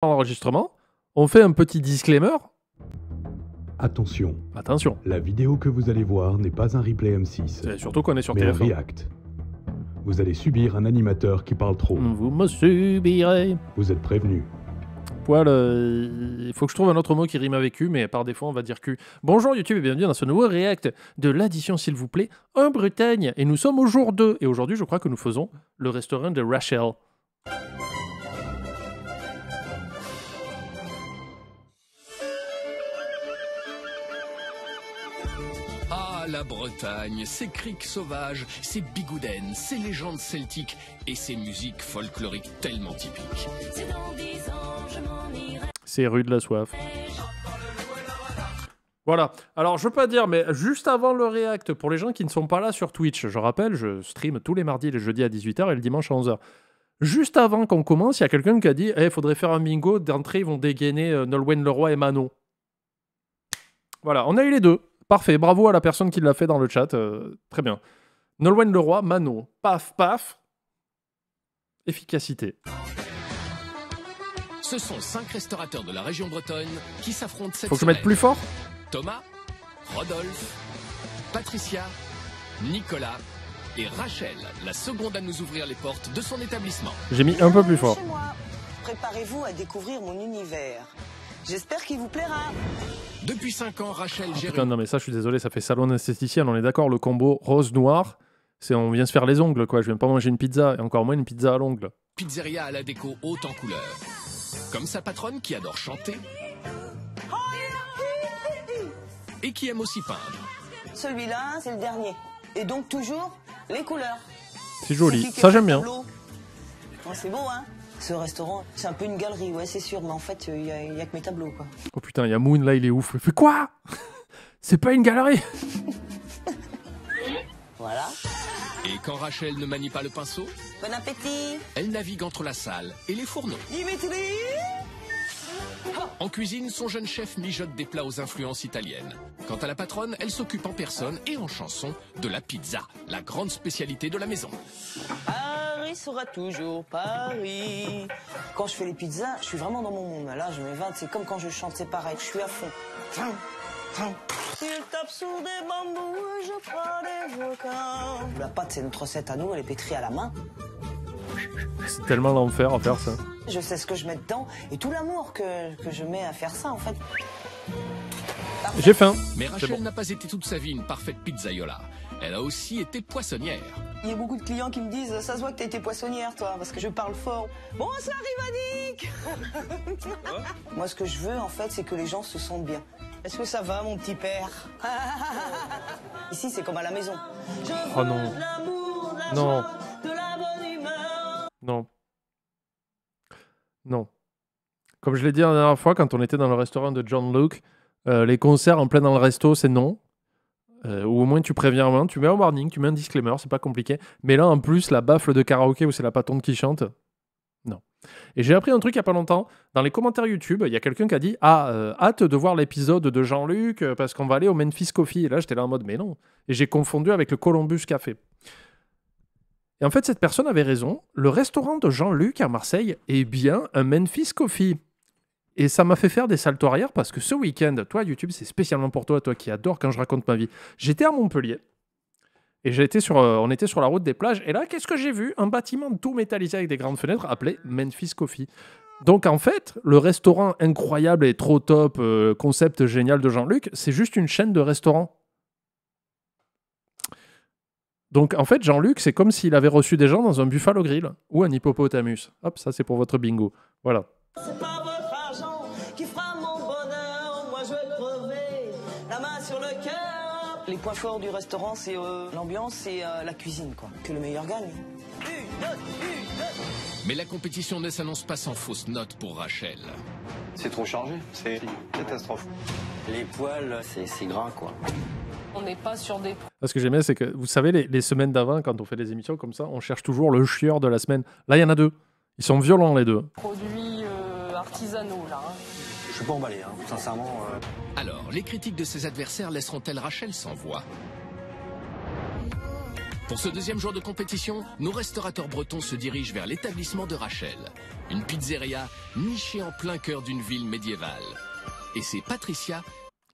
Enregistrement, on fait un petit disclaimer. Attention, Attention, la vidéo que vous allez voir n'est pas un replay M6, c'est surtout qu'on est sur mais un téléphone. react. Vous allez subir un animateur qui parle trop. Vous me subirez. Vous êtes prévenus. Poil, il faut que je trouve un autre mot qui rime avec Q, mais par défaut on va dire Q. Bonjour YouTube et bienvenue dans ce nouveau react de l'addition s'il vous plaît en Bretagne. Et nous sommes au jour 2, et aujourd'hui je crois que nous faisons le restaurant de Rachel. Ah, la Bretagne, ses criques sauvages, ses bigoudaines, ses légendes celtiques et ses musiques folkloriques tellement typiques. C'est rue de la soif. Voilà, alors je peux pas dire, mais juste avant le react, pour les gens qui ne sont pas là sur Twitch, je rappelle, je stream tous les mardis et les jeudis à 18h et le dimanche à 11h. Juste avant qu'on commence, il y a quelqu'un qui a dit « faudrait faire un bingo, d'entrée ils vont dégainer Nolwenn Leroy et Manon ». Voilà, on a eu les deux. Parfait, bravo à la personne qui l'a fait dans le chat. Très bien. Nolwenn Leroy, Manon. Paf, paf. Efficacité. Ce sont 5 restaurateurs de la région bretonne qui s'affrontent cette Faut que je semaine. mette plus fort. Thomas, Rodolphe, Patricia, Nicolas et Rachel, la seconde à nous ouvrir les portes de son établissement. J'ai mis un peu plus fort. Chez moi. Préparez-vous à découvrir mon univers. J'espère qu'il vous plaira. Depuis 5 ans, Rachel gère Putain, non mais ça, je suis désolé, ça fait salon esthéticienne, on est d'accord, le combo rose-noir, c'est on vient se faire les ongles, quoi. Je viens pas manger une pizza, et encore moins une pizza à l'ongle. une pizzeria à la déco haute en couleurs. Comme sa patronne qui adore chanter et qui aime aussi peindre. Celui-là, c'est le dernier. Et donc toujours les couleurs. C'est joli, qui ça fait j'aime le bien. tableau. Ouais, c'est beau, hein. Ce restaurant, c'est un peu une galerie, ouais, c'est sûr. Mais en fait, il y a que mes tableaux, quoi. Oh putain, il y a Moon là, il est ouf. Il fait quoi? C'est pas une galerie. Voilà. Et quand Rachel ne manie pas le pinceau, Bon appétit. elle navigue entre la salle et les fourneaux. Dimitri. En cuisine, son jeune chef mijote des plats aux influences italiennes. Quant à la patronne, elle s'occupe en personne et en chanson de la pizza, la grande spécialité de la maison. Paris sera toujours Paris. Quand je fais les pizzas, je suis vraiment dans mon monde. Là, je m'évade. C'est comme quand je chante, c'est pareil. Je suis à fond. Il tape sur des bambous, je prends des volcans. La pâte, c'est notre recette à nous. Elle est pétrie à la main. C'est tellement l'enfer à faire ça. Je sais ce que je mets dedans et tout l'amour que je mets à faire ça, en fait. J'ai faim. Mais Rachel bon. n'a pas été toute sa vie une parfaite pizzaiola. Elle a aussi été poissonnière. Il y a beaucoup de clients qui me disent « Ça se voit que t'as été poissonnière, toi, parce que je parle fort. » Bonsoir, Rivanique. Moi, ce que je veux, en fait, c'est que les gens se sentent bien. Est-ce que ça va, mon petit père? Ici, c'est comme à la maison. Je Oh veux non. de l'amour, de la Non. joie, de la bonne humeur. Non. Non. Comme je l'ai dit la dernière fois, quand on était dans le restaurant de John Luke, les concerts en plein dans le resto, c'est non. Ou au moins tu préviens avant, tu mets un warning, tu mets un disclaimer, c'est pas compliqué. Mais là, en plus, la baffle de karaoké où c'est la patronne qui chante, non. Et j'ai appris un truc il y a pas longtemps. Dans les commentaires YouTube, il y a quelqu'un qui a dit « hâte de voir l'épisode de Jean-Luc parce qu'on va aller au Memphis Coffee. » Et là, j'étais là en mode « mais non ». Et j'ai confondu avec le Columbus Café. Et en fait, cette personne avait raison. Le restaurant de Jean-Luc à Marseille est bien un Memphis Coffee. Et ça m'a fait faire des saltos arrière parce que ce week-end, toi, YouTube, c'est spécialement pour toi, toi qui adore quand je raconte ma vie. J'étais à Montpellier et on était sur la route des plages. Et là, qu'est-ce que j'ai vu? Un bâtiment tout métallisé avec des grandes fenêtres appelé Memphis Coffee. Donc en fait, le restaurant incroyable et trop top, concept génial de Jean-Luc, c'est juste une chaîne de restaurants. Donc en fait, Jean-Luc, c'est comme s'il avait reçu des gens dans un Buffalo Grill ou un hippopotamus. Hop, ça c'est pour votre bingo. Voilà. C'est pas votre argent qui fera mon bonheur. Moi, je vais crever, la main sur le cœur. Les points forts du restaurant, c'est l'ambiance et la cuisine, quoi. Que le meilleur gagne. Une note. Mais la compétition ne s'annonce pas sans fausse note pour Rachel. C'est trop chargé, c'est une catastrophe. Les poils, c'est gras, quoi. On n'est pas sur des Ce que j'aime bien, c'est que, vous savez, les semaines d'avant, quand on fait des émissions comme ça, on cherche toujours le chieur de la semaine. Là, il y en a deux. Ils sont violents, les deux. produits artisanaux, là. Hein. Je suis pas emballé, hein. Sincèrement. Alors, les critiques de ses adversaires laisseront-elles Rachel sans voix? Pour ce deuxième jour de compétition, nos restaurateurs bretons se dirigent vers l'établissement de Rachel, une pizzeria nichée en plein cœur d'une ville médiévale. Et c'est Patricia...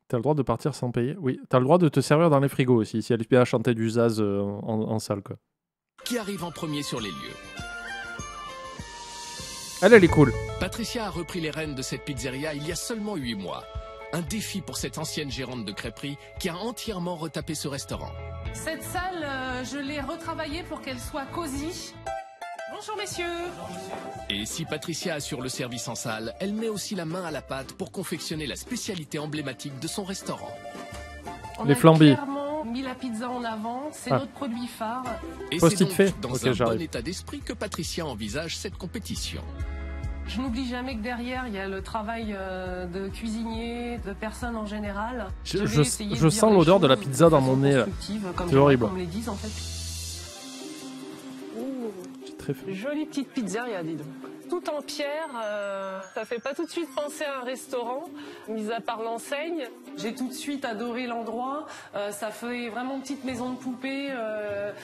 T'as le droit de partir sans payer? Oui. T'as le droit de te servir dans les frigos aussi, si elle est à chanter du Zaz en salle, quoi. Qui arrive en premier sur les lieux. Elle est cool. Patricia a repris les rênes de cette pizzeria il y a seulement 8 mois. Un défi pour cette ancienne gérante de crêperie qui a entièrement retapé ce restaurant. Cette salle, je l'ai retravaillée pour qu'elle soit cosy. Bonjour messieurs. Et si Patricia assure le service en salle, elle met aussi la main à la pâte pour confectionner la spécialité emblématique de son restaurant. On Les a flambés. clairement mis la pizza en avant, c'est notre produit phare. Et Post-it c'est donc fait. dans Ok, un j'arrive. bon état d'esprit que Patricia envisage cette compétition. Je n'oublie jamais que derrière, il y a le travail de cuisinier, de personnes en général. Je vais essayer de sens dire les l'odeur de la choses pizza dans façon mon nez, là. constructive, comme C'est j'aimerais horrible. qu'on me les dise, en fait. C'est très fait. Jolie petite pizzeria, dis donc. Tout en pierre, ça fait pas tout de suite penser à un restaurant, mis à part l'enseigne. J'ai tout de suite adoré l'endroit, ça fait vraiment petite maison de poupée,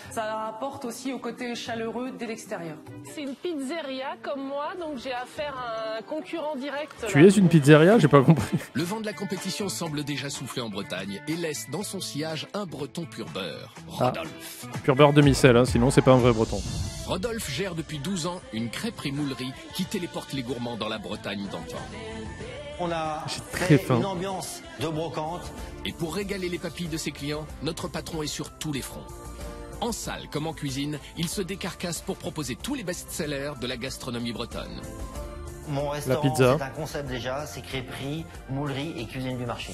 ça apporte aussi au côté chaleureux dès l'extérieur. C'est une pizzeria comme moi, donc j'ai affaire à un concurrent direct. Tu es une pizzeria? J'ai pas compris. Le vent de la compétition semble déjà souffler en Bretagne et laisse dans son sillage un breton pur beurre, Rodolphe. Pur beurre demi-sel, hein, sinon c'est pas un vrai breton. Rodolphe gère depuis 12 ans une crêperie-moulerie qui téléporte les gourmands dans la Bretagne d'antan. On a très fait faim. une ambiance de brocante. Et pour régaler les papilles de ses clients, notre patron est sur tous les fronts. En salle comme en cuisine, il se décarcasse pour proposer tous les best-sellers de la gastronomie bretonne. Mon restaurant, pizza. c'est un concept déjà, c'est crêperie, moulerie et cuisine du marché.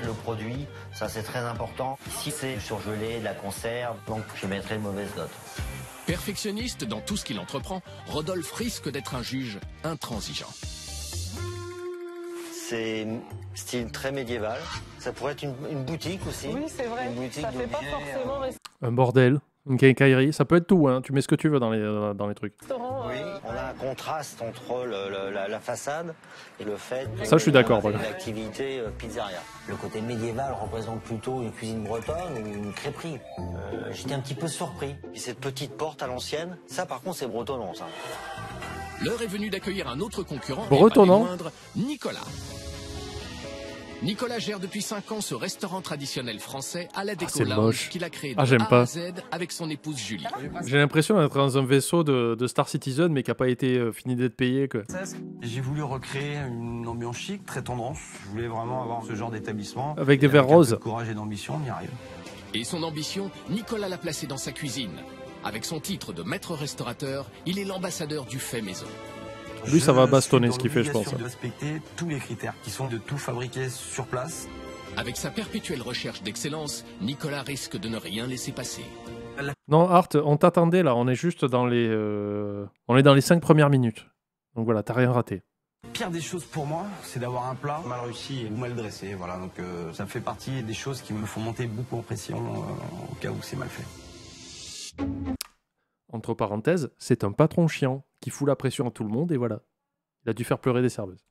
Le produit, ça c'est très important. Ici c'est du surgelé, de la conserve, donc je mettrai une mauvaise note. Perfectionniste dans tout ce qu'il entreprend, Rodolphe risque d'être un juge intransigeant. C'est style très médiéval. Ça pourrait être une boutique aussi. Oui, c'est vrai, Une boutique ça fait pas d'objets, forcément Un bordel, une quincaillerie, ça peut être tout, hein. Tu mets ce que tu veux dans les trucs. restaurant. Oui, on a un contraste entre la façade et le fait de Ça, je suis d'accord, voilà. l'activité pizzeria. Le côté médiéval représente plutôt une cuisine bretonne ou une crêperie. J'étais un petit peu surpris. Et cette petite porte à l'ancienne, ça par contre c'est bretonnant ça. L'heure est venue d'accueillir un autre concurrent, Bretonnant. et pas des moindres, Nicolas. Nicolas gère depuis 5 ans ce restaurant traditionnel français à la déco c'est lounge moche. qu'il a créé de Ah, j'aime A pas. à Z avec son épouse Julie. J'ai l'impression d'être dans un vaisseau de Star Citizen, mais qui a pas été fini d'être payé, quoi. J'ai voulu recréer une ambiance chic, très tendance. Je voulais vraiment avoir ce genre d'établissement. Avec des Et verres un peu roses. de courage et d'ambition, on y arrive. Et son ambition, Nicolas l'a placé dans sa cuisine. Avec son titre de maître restaurateur, il est l'ambassadeur du fait maison. Lui, ça va Je bastonner suis ce dans qu'il fait, je pense. l'obligation de respecter tous les critères qui sont de tout fabriquer sur place. Avec sa perpétuelle recherche d'excellence, Nicolas risque de ne rien laisser passer. Non, Art, on t'attendait là, on est juste dans les... On est dans les 5 premières minutes. Donc voilà, t'as rien raté. Pire des choses pour moi, c'est d'avoir un plat mal réussi et mal dressé. Voilà, donc ça fait partie des choses qui me font monter beaucoup en pression au cas où c'est mal fait. Entre parenthèses, c'est un patron chiant qui fout la pression à tout le monde et voilà. Il a dû faire pleurer des serveuses.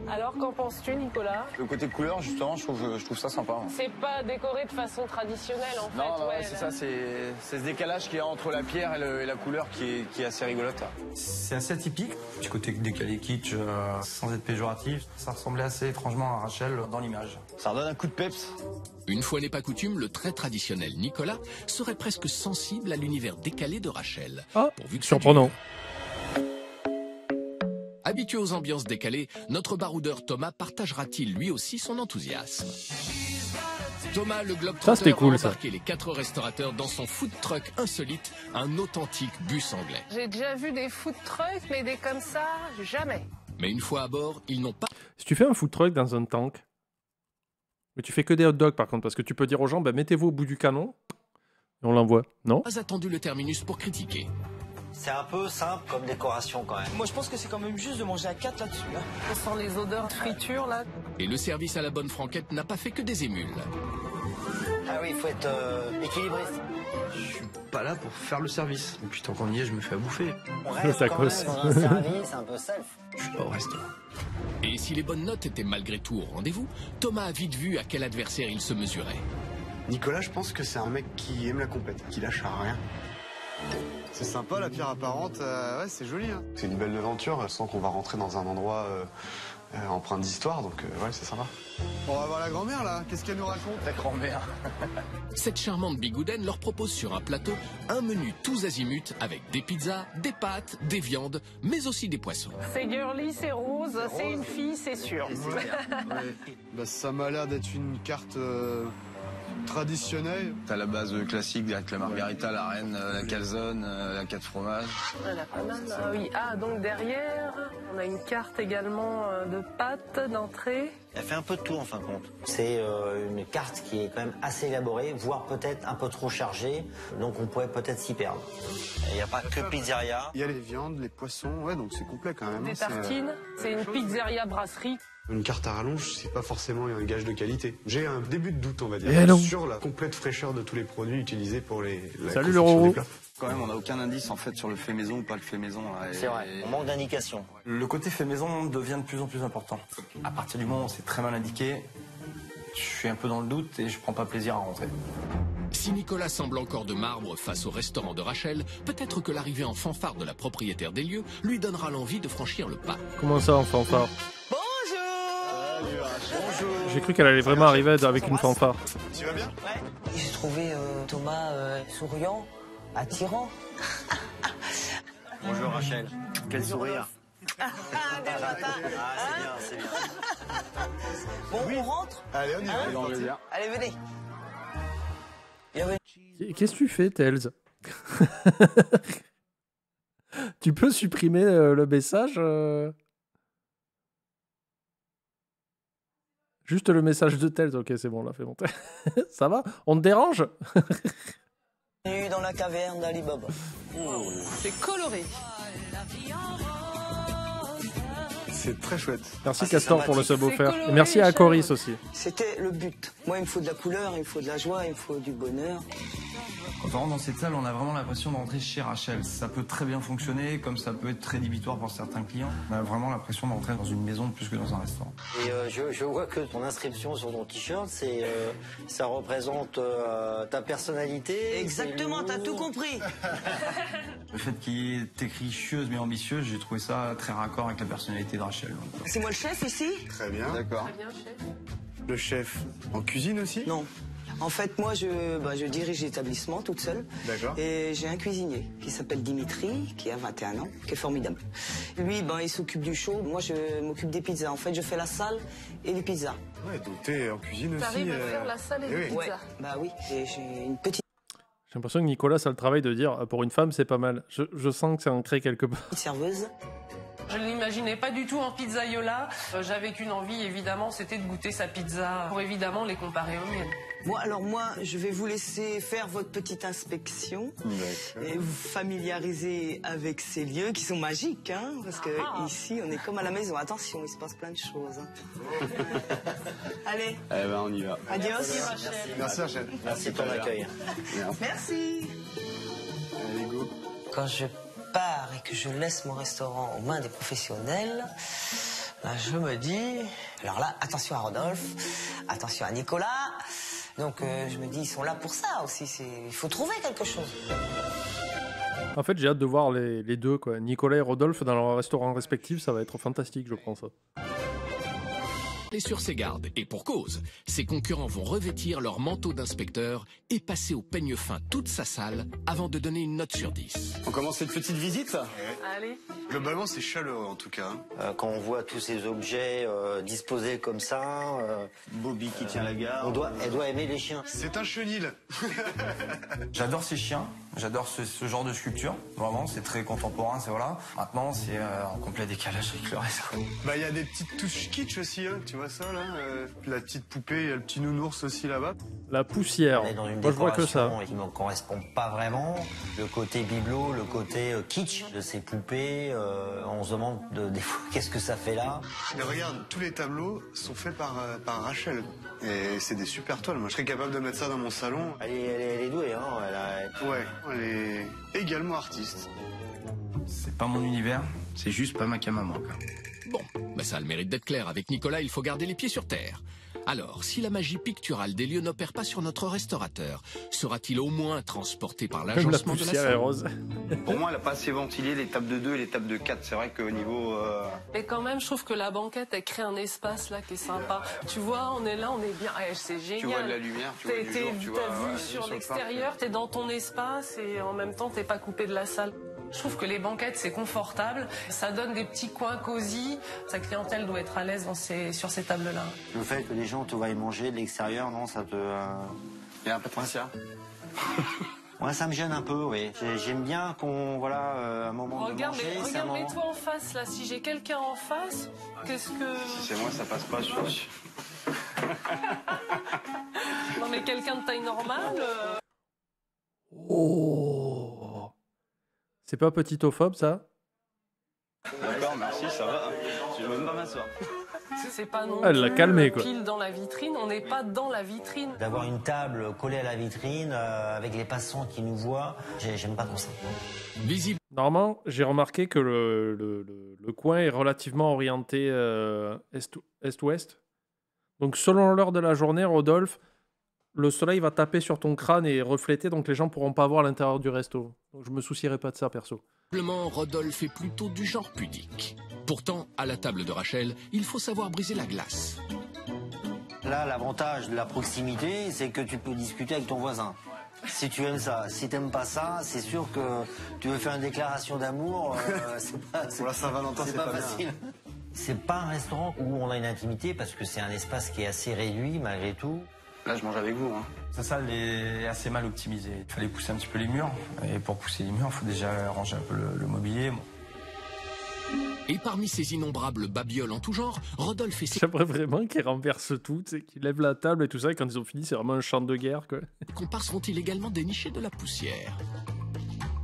Alors, qu'en penses-tu, Nicolas? Le côté couleur, justement, je trouve ça sympa. C'est pas décoré de façon traditionnelle, en fait. Non, ouais, c'est ça, c'est ce décalage qu'il y a entre la pierre et la couleur qui est assez rigolote. C'est assez atypique. Petit côté décalé kitsch, sans être péjoratif. Ça ressemblait assez étrangement à Rachel dans l'image. Ça redonne un coup de peps. Une fois n'est pas coutume, le très traditionnel Nicolas serait presque sensible à l'univers décalé de Rachel. Ah, Pourvu que ça surprenant. dure. Habitué aux ambiances décalées, notre baroudeur Thomas partagera-t-il lui aussi son enthousiasme? Thomas, le Ça, globe-trotteur, c'était cool, a ça. embarqué les 4 restaurateurs dans son food truck insolite, un authentique bus anglais. J'ai déjà vu des food trucks, mais des comme ça, jamais. Mais une fois à bord, ils n'ont pas Si tu fais un food truck dans un tank, mais tu fais que des hot dogs par contre, parce que tu peux dire aux gens, bah, mettez-vous au bout du canon, et on l'envoie. Non? attendu le terminus pour critiquer. C'est un peu simple comme décoration quand même. Moi, je pense que c'est quand même juste de manger à 4 là-dessus. Hein. On sent les odeurs de friture, là. Et le service à la bonne franquette n'a pas fait que des émules. Ah oui, il faut être équilibriste. Je suis pas là pour faire le service. Et puis tant qu'on y est, je me fais à bouffer. On reste Ça quand même cause. dans un service un peu self. Je suis pas au resto. Et si les bonnes notes étaient malgré tout au rendez-vous, Thomas a vite vu à quel adversaire il se mesurait. Nicolas, je pense que c'est un mec qui aime la compète, qui lâche à rien. C'est sympa la pierre apparente, ouais c'est joli. Hein. C'est une belle aventure, je sens qu'on va rentrer dans un endroit empreint d'histoire, donc ouais c'est sympa. On va voir la grand-mère là, qu'est-ce qu'elle nous raconte? Ta grand-mère. Cette charmante bigoudaine leur propose sur un plateau un menu tous azimuts avec des pizzas, des pâtes, des viandes, mais aussi des poissons. C'est girly, c'est rose, c'est une fille, c'est sûr. Ouais. Bah, ça m'a l'air d'être une carte traditionnelle. T'as la base classique avec la margarita, la reine, la calzone, la 4 fromages. Elle a pas mal. Ah oui. Ah, donc derrière, on a une carte également de pâtes d'entrée. Elle fait un peu de tout en fin de compte. C'est une carte qui est quand même assez élaborée, voire peut-être un peu trop chargée, donc on pourrait peut-être s'y perdre. Il n'y a pas que pizzeria. Il y a les viandes, les poissons, ouais donc c'est complet quand même. Des tartines, c'est une pizzeria brasserie. Une carte à rallonge, c'est pas forcément un gage de qualité. J'ai un début de doute, on va dire, sur la complète fraîcheur de tous les produits utilisés pour la Salut confection Laurent. des plats. Quand même, on n'a aucun indice en fait sur le fait maison ou pas le fait maison. C'est vrai, on manque d'indications. Le côté fait maison devient de plus en plus important. À partir du moment où c'est très mal indiqué, je suis un peu dans le doute et je prends pas plaisir à rentrer. Si Nicolas semble encore de marbre face au restaurant de Rachel, peut-être que l'arrivée en fanfare de la propriétaire des lieux lui donnera l'envie de franchir le pas. Comment ça, en fanfare? Bonjour. J'ai cru qu'elle allait vraiment arriver avec une fanfare. Tu vas bien? Ouais. J'ai trouvé Thomas souriant, attirant. Bonjour Rachel. Quel sourire. Des matins. C'est bien. Bon, on rentre? Allez, on y va. Allez, venez. Bienvenue. Qu'est-ce que tu fais, Tails? Tu peux supprimer le message Juste le message de Tails, ok, c'est bon, là, fais monter. Ça va? On te dérange? Bienvenue dans la caverne d'Ali Baba. C'est coloré. C'est très chouette. Merci c'est Castor pour le sub sympathique. offert. C'est Et coloré, merci à cher. Coris aussi. C'était le but. Moi, il me faut de la couleur, il me faut de la joie, il me faut du bonheur. Quand on rentre dans cette salle, on a vraiment l'impression d'entrer chez Rachel. Ça peut très bien fonctionner, comme ça peut être très débitoire pour certains clients. On a vraiment l'impression d'entrer dans une maison plus que dans un restaurant. Et je vois que ton inscription sur ton t-shirt, ça représente ta personnalité. Exactement, c'est t'as l'humour. tout compris. Le fait qu'il est écrit chieuse mais ambitieuse, j'ai trouvé ça très raccord avec la personnalité de Rachel. C'est moi le chef ici? Très bien. D'accord. Très bien, chef. Le chef en cuisine aussi? Non. En fait, moi, je dirige l'établissement toute seule. D'accord. Et j'ai un cuisinier qui s'appelle Dimitri, qui a 21 ans, qui est formidable. Lui, il s'occupe du show. Moi, je m'occupe des pizzas. En fait, je fais la salle et les pizzas. Ouais, donc t'es en cuisine aussi. T'arrives à faire la salle et les oui. Ouais, pizzas. bah oui. Et j'ai une petite J'ai l'impression que Nicolas a le travail de dire pour une femme, c'est pas mal. Je sens que c'est ancré quelque part. serveuse. Je ne l'imaginais pas du tout en pizzaiola. J'avais qu'une envie, évidemment, c'était de goûter sa pizza pour évidemment les comparer aux miennes. Bon, alors moi, je vais vous laisser faire votre petite inspection et vous familiariser avec ces lieux qui sont magiques, hein, parce que ici, on est comme à la maison. Attention, il se passe plein de choses. Hein. Allez. Eh ben, on y va. Adios. Merci Rachel. Merci pour l'accueil. Merci. Allez, go. Quand je pars et que je laisse mon restaurant aux mains des professionnels, ben je me dis... Alors là, attention à Rodolphe, attention à Nicolas. Donc je me dis, ils sont là pour ça aussi. Il faut trouver quelque chose. En fait, j'ai hâte de voir les deux, quoi. Nicolas et Rodolphe dans leur restaurant respectif, ça va être fantastique, je pense. Et sur ses gardes, et pour cause, ses concurrents vont revêtir leur manteau d'inspecteur et passer au peigne fin toute sa salle avant de donner une note sur 10. On commence cette petite visite. Allez. Globalement, c'est chaleureux en tout cas. Quand on voit tous ces objets disposés comme ça, Bobby qui tient la gare. elle doit aimer les chiens. C'est un chenil. J'adore ces chiens, j'adore ce genre de sculpture. Vraiment, c'est très contemporain, c'est voilà. Maintenant, c'est en complet décalage avec le reste. Bah, il y a des petites touches kitsch aussi, hein. Tu vois ça là la petite poupée, il y a le petit nounours aussi là-bas. La poussière. On est dans une Moi, je vois que ça. décoration qui ne correspond pas vraiment. Le côté bibelot, le côté kitsch de ces poupées, on se demande des fois qu'est-ce que ça fait là. Mais regarde, tous les tableaux sont faits par Rachel. Et c'est des super toiles. Moi, je serais capable de mettre ça dans mon salon. Elle est douée, hein. Ouais, elle est également artiste. C'est pas mon univers, c'est juste pas ma cam à moi, quoi. Bon, bah ça a le mérite d'être clair. Avec Nicolas, il faut garder les pieds sur terre. Alors, si la magie picturale des lieux n'opère pas sur notre restaurateur, sera-t-il au moins transporté par Comme la l'agencement de la poussière est salle? rose. Pour moi, elle n'a pas assez ventilé les tables de 2 et les tables de 4. C'est vrai qu'au niveau... Mais quand même, je trouve que la banquette, elle crée un espace là qui est sympa. Tu vois, on est là, on est bien. C'est génial. Tu vois de la lumière, tu vois du jour, tu vois... T'as vu sur l'extérieur, t'es dans ton espace et en même temps, t'es pas coupé de la salle. Je trouve que les banquettes, c'est confortable. Ça donne des petits coins cosy. Sa clientèle doit être à l'aise sur ces tables-là. Le fait que les gens te voient manger de l'extérieur, non, ça te... Il y a un Patricia. Moi, ça me gêne un peu, oui. J'aime bien qu'on, voilà, un moment de Regarde, manger, c'est un regarde, moment... mets-toi en face, là. Si j'ai quelqu'un en face, qu'est-ce que... Si c'est moi, ça passe pas, je suis... Non, mais quelqu'un de taille normale... Oh, c'est pas petitophobe, ça? D'accord, merci, ça va. Je vais même pas m'asseoir. C'est pas non Elle l'a plus calmé, quoi. pile dans la vitrine, on n'est pas dans la vitrine. D'avoir une table collée à la vitrine, avec les passants qui nous voient, j'aime pas trop ça. Visible. Normalement, j'ai remarqué que le coin est relativement orienté est-ouest. Donc, selon l'heure de la journée, Rodolphe, le soleil va taper sur ton crâne et refléter, donc les gens pourront pas voir l'intérieur du resto. Donc, je me soucierai pas de ça, perso. Visiblement, Rodolphe est plutôt du genre pudique. Pourtant, à la table de Rachel, il faut savoir briser la glace. Là, l'avantage de la proximité, c'est que tu peux discuter avec ton voisin. Si tu aimes ça, si t'aimes pas ça, c'est sûr que tu veux faire une déclaration d'amour, c'est pas... Pour la Saint-Valentin, c'est pas facile. C'est pas un restaurant où on a une intimité, parce que c'est un espace qui est assez réduit, malgré tout. Là, je mange avec vous, hein. Sa salle est assez mal optimisée. Il fallait pousser un petit peu les murs. Et pour pousser les murs, il faut déjà ranger un peu le mobilier. Et parmi ces innombrables babioles en tout genre, Rodolphe et ses J'aimerais vraiment qu'ils renversent tout, tu sais, qu'ils lèvent la table et tout ça, et quand ils ont fini, c'est vraiment un champ de guerre, quoi. comparses seront-ils également dénicher de la poussière?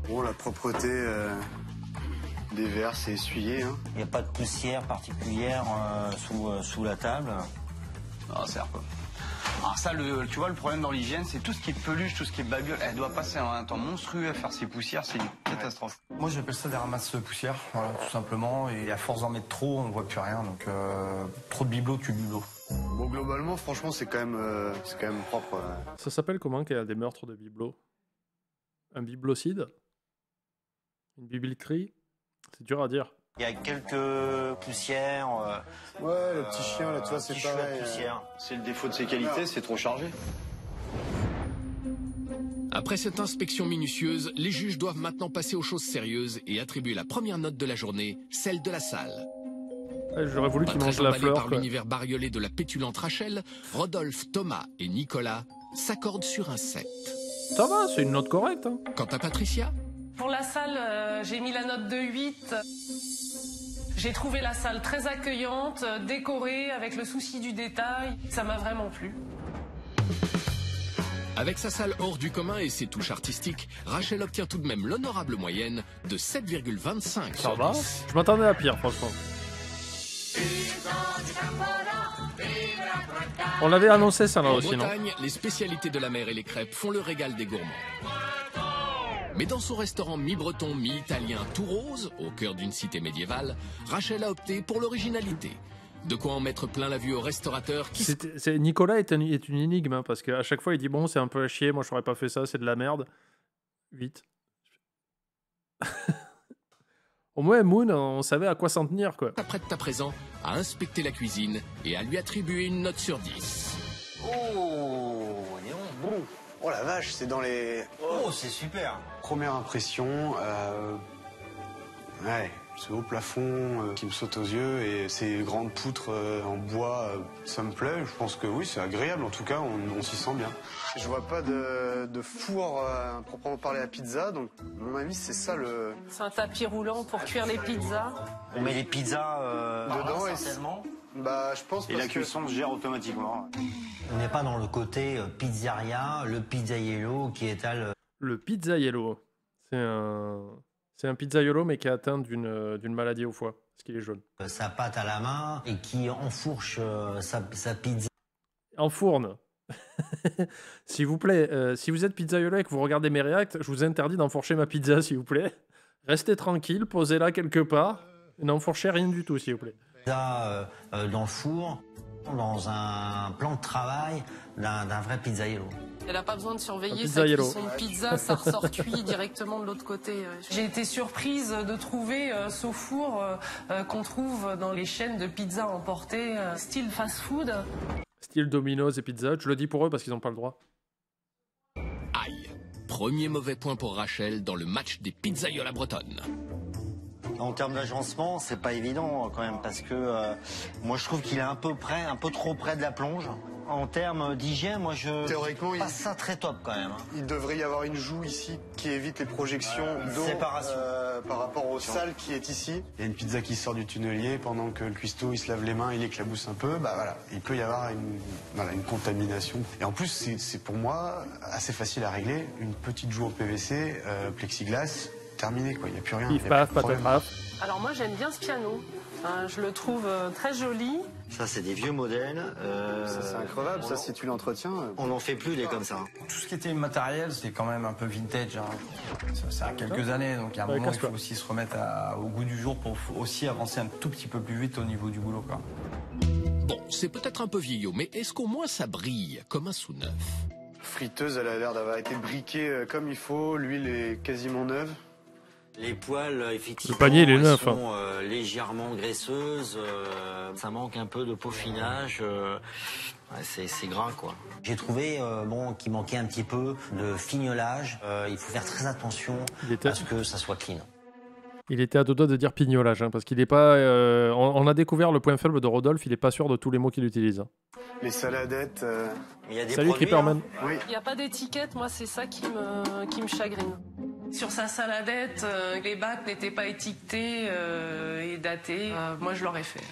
Bon, la propreté des verres, c'est essuyé, hein. Il n'y a pas de poussière particulière sous la table. Ah, c'est un peu... Alors ça, tu vois, le problème dans l'hygiène, c'est tout ce qui est peluche, tout ce qui est babiole. Elle doit passer un temps monstrueux à faire ses poussières, c'est une catastrophe. Moi, j'appelle ça des ramasses poussière, voilà, tout simplement. Et à force d'en mettre trop, on voit plus rien. Donc, trop de bibelots, tue le bibelot. Bon, globalement, franchement, c'est quand même propre. Ça s'appelle comment qu'il y a des meurtres de bibelots? Un bibelocide? Une bibelterie? C'est dur à dire. Il y a quelques poussières. Ouais, le petit chien, là, tu vois, c'est pareil. C'est le défaut de ses qualités, c'est trop chargé. Après cette inspection minutieuse, les juges doivent maintenant passer aux choses sérieuses et attribuer la première note de la journée, celle de la salle. Ouais, j'aurais voulu Pas qu'ils très mangent la emballés fleur, par quoi. l'univers bariolé de la pétulante Rachel, Rodolphe, Thomas et Nicolas s'accordent sur un 7. Ça va, c'est une note correcte, hein. Quant à Patricia, Pour la salle, j'ai mis la note de 8. J'ai trouvé la salle très accueillante, décorée, avec le souci du détail. Ça m'a vraiment plu. avec sa salle hors du commun et ses touches artistiques, Rachel obtient tout de même l'honorable moyenne de 7,25 Ça sur va. 10. Je m'attendais à pire, franchement. On l'avait annoncé, ça, là En aussi, non? Bretagne, les spécialités de la mer et les crêpes font le régal des gourmands. Mais dans son restaurant mi-breton, mi-italien tout rose, au cœur d'une cité médiévale, Rachel a opté pour l'originalité. De quoi en mettre plein la vue au restaurateur qui... Nicolas est une énigme, hein, parce qu'à chaque fois, il dit « Bon, c'est un peu à chier, moi, je n'aurais pas fait ça, c'est de la merde. » 8. Au moins, Moon, on savait à quoi s'en tenir, quoi. s'apprête à présent à inspecter la cuisine et à lui attribuer une note sur 10. Oh, bon. Oh la vache, c'est dans les... Oh, c'est super. Première impression, ouais, ce haut plafond qui me saute aux yeux et ces grandes poutres en bois, ça me plaît. Je pense que oui, c'est agréable. En tout cas, on s'y sent bien. Je vois pas de four proprement parler à pizza, donc à mon avis, c'est ça le... C'est un tapis roulant pour cuire les pizzas. On met les pizzas dedans, certainement. Bah, je pense Et la cuisson se gère automatiquement. On n'est pas dans le côté pizzeria, le pizzaiolo qui étale... Le pizzaiolo. C'est un pizzaiolo, mais qui est atteint d'une maladie au foie, parce qu'il est jaune. sa pâte à la main et qui enfourche sa pizza. Enfourne. S'il vous plaît, si vous êtes pizzaiolo et que vous regardez mes réacts, je vous interdis d'enfourcher ma pizza, s'il vous plaît. Restez tranquille, posez-la quelque part. N'enfourchez rien du tout, s'il vous plaît. Dans le four. Dans un plan de travail d'un vrai pizzaiolo. Elle n'a pas besoin de surveiller pizza sa yellow. cuisson de pizza, ça ressort cuit directement de l'autre côté. J'ai été surprise de trouver ce four qu'on trouve dans les chaînes de pizza emportées, style fast-food. Style Domino's et Pizza Hut, je le dis pour eux parce qu'ils n'ont pas le droit. Aïe. Premier mauvais point pour Rachel dans le match des pizzaioles à bretonne. En termes d'agencement, c'est pas évident quand même parce que moi je trouve qu'il est un peu trop près de la plonge. En termes d'hygiène, moi je Théoriquement, passe ça très top quand même. Il devrait y avoir une joue ici qui évite les projections d'eau séparation. Par rapport au sale qui est ici. Il y a une pizza qui sort du tunnelier pendant que le cuistot il se lave les mains, il éclabousse un peu. Bah voilà, il peut y avoir une contamination. Et en plus, c'est pour moi assez facile à régler. Une petite joue en PVC, plexiglas, terminé quoi. Il n'y a plus rien. Pif paf, patatras. Alors moi j'aime bien ce piano. Je le trouve très joli. Ça c'est des vieux modèles. Ça c'est increvable, ça si tu l'entretiens. On n'en fait plus des comme ça. Tout ce qui était matériel, c'est quand même un peu vintage. Hein. Ça a quelques années, donc il y a un moment il faut aussi se remettre au goût du jour pour aussi avancer un tout petit peu plus vite au niveau du boulot, quoi. Bon, c'est peut-être un peu vieillot, mais est-ce qu'au moins ça brille comme un sous-neuf? Friteuse, elle a l'air d'avoir été briquée comme il faut. L'huile est quasiment neuve. Les poêles, effectivement, Le panier, il est neuf, sont légèrement graisseuses. Ça manque un peu de peaufinage. Ouais, c'est gras, quoi. J'ai trouvé qu'il manquait un petit peu de fignolage. Il faut faire très attention à ce que ça soit clean. Il était à deux doigts de dire pignolage, hein, parce qu'il n'est pas... on a découvert le point faible de Rodolphe, il n'est pas sûr de tous les mots qu'il utilise. Hein. Les saladettes. Il y a des Salut produits, Creeperman. Hein. Oui. Il n'y a pas d'étiquette, moi c'est ça qui me chagrine. Sur sa saladette, les bacs n'étaient pas étiquetés et datés. Moi je l'aurais fait.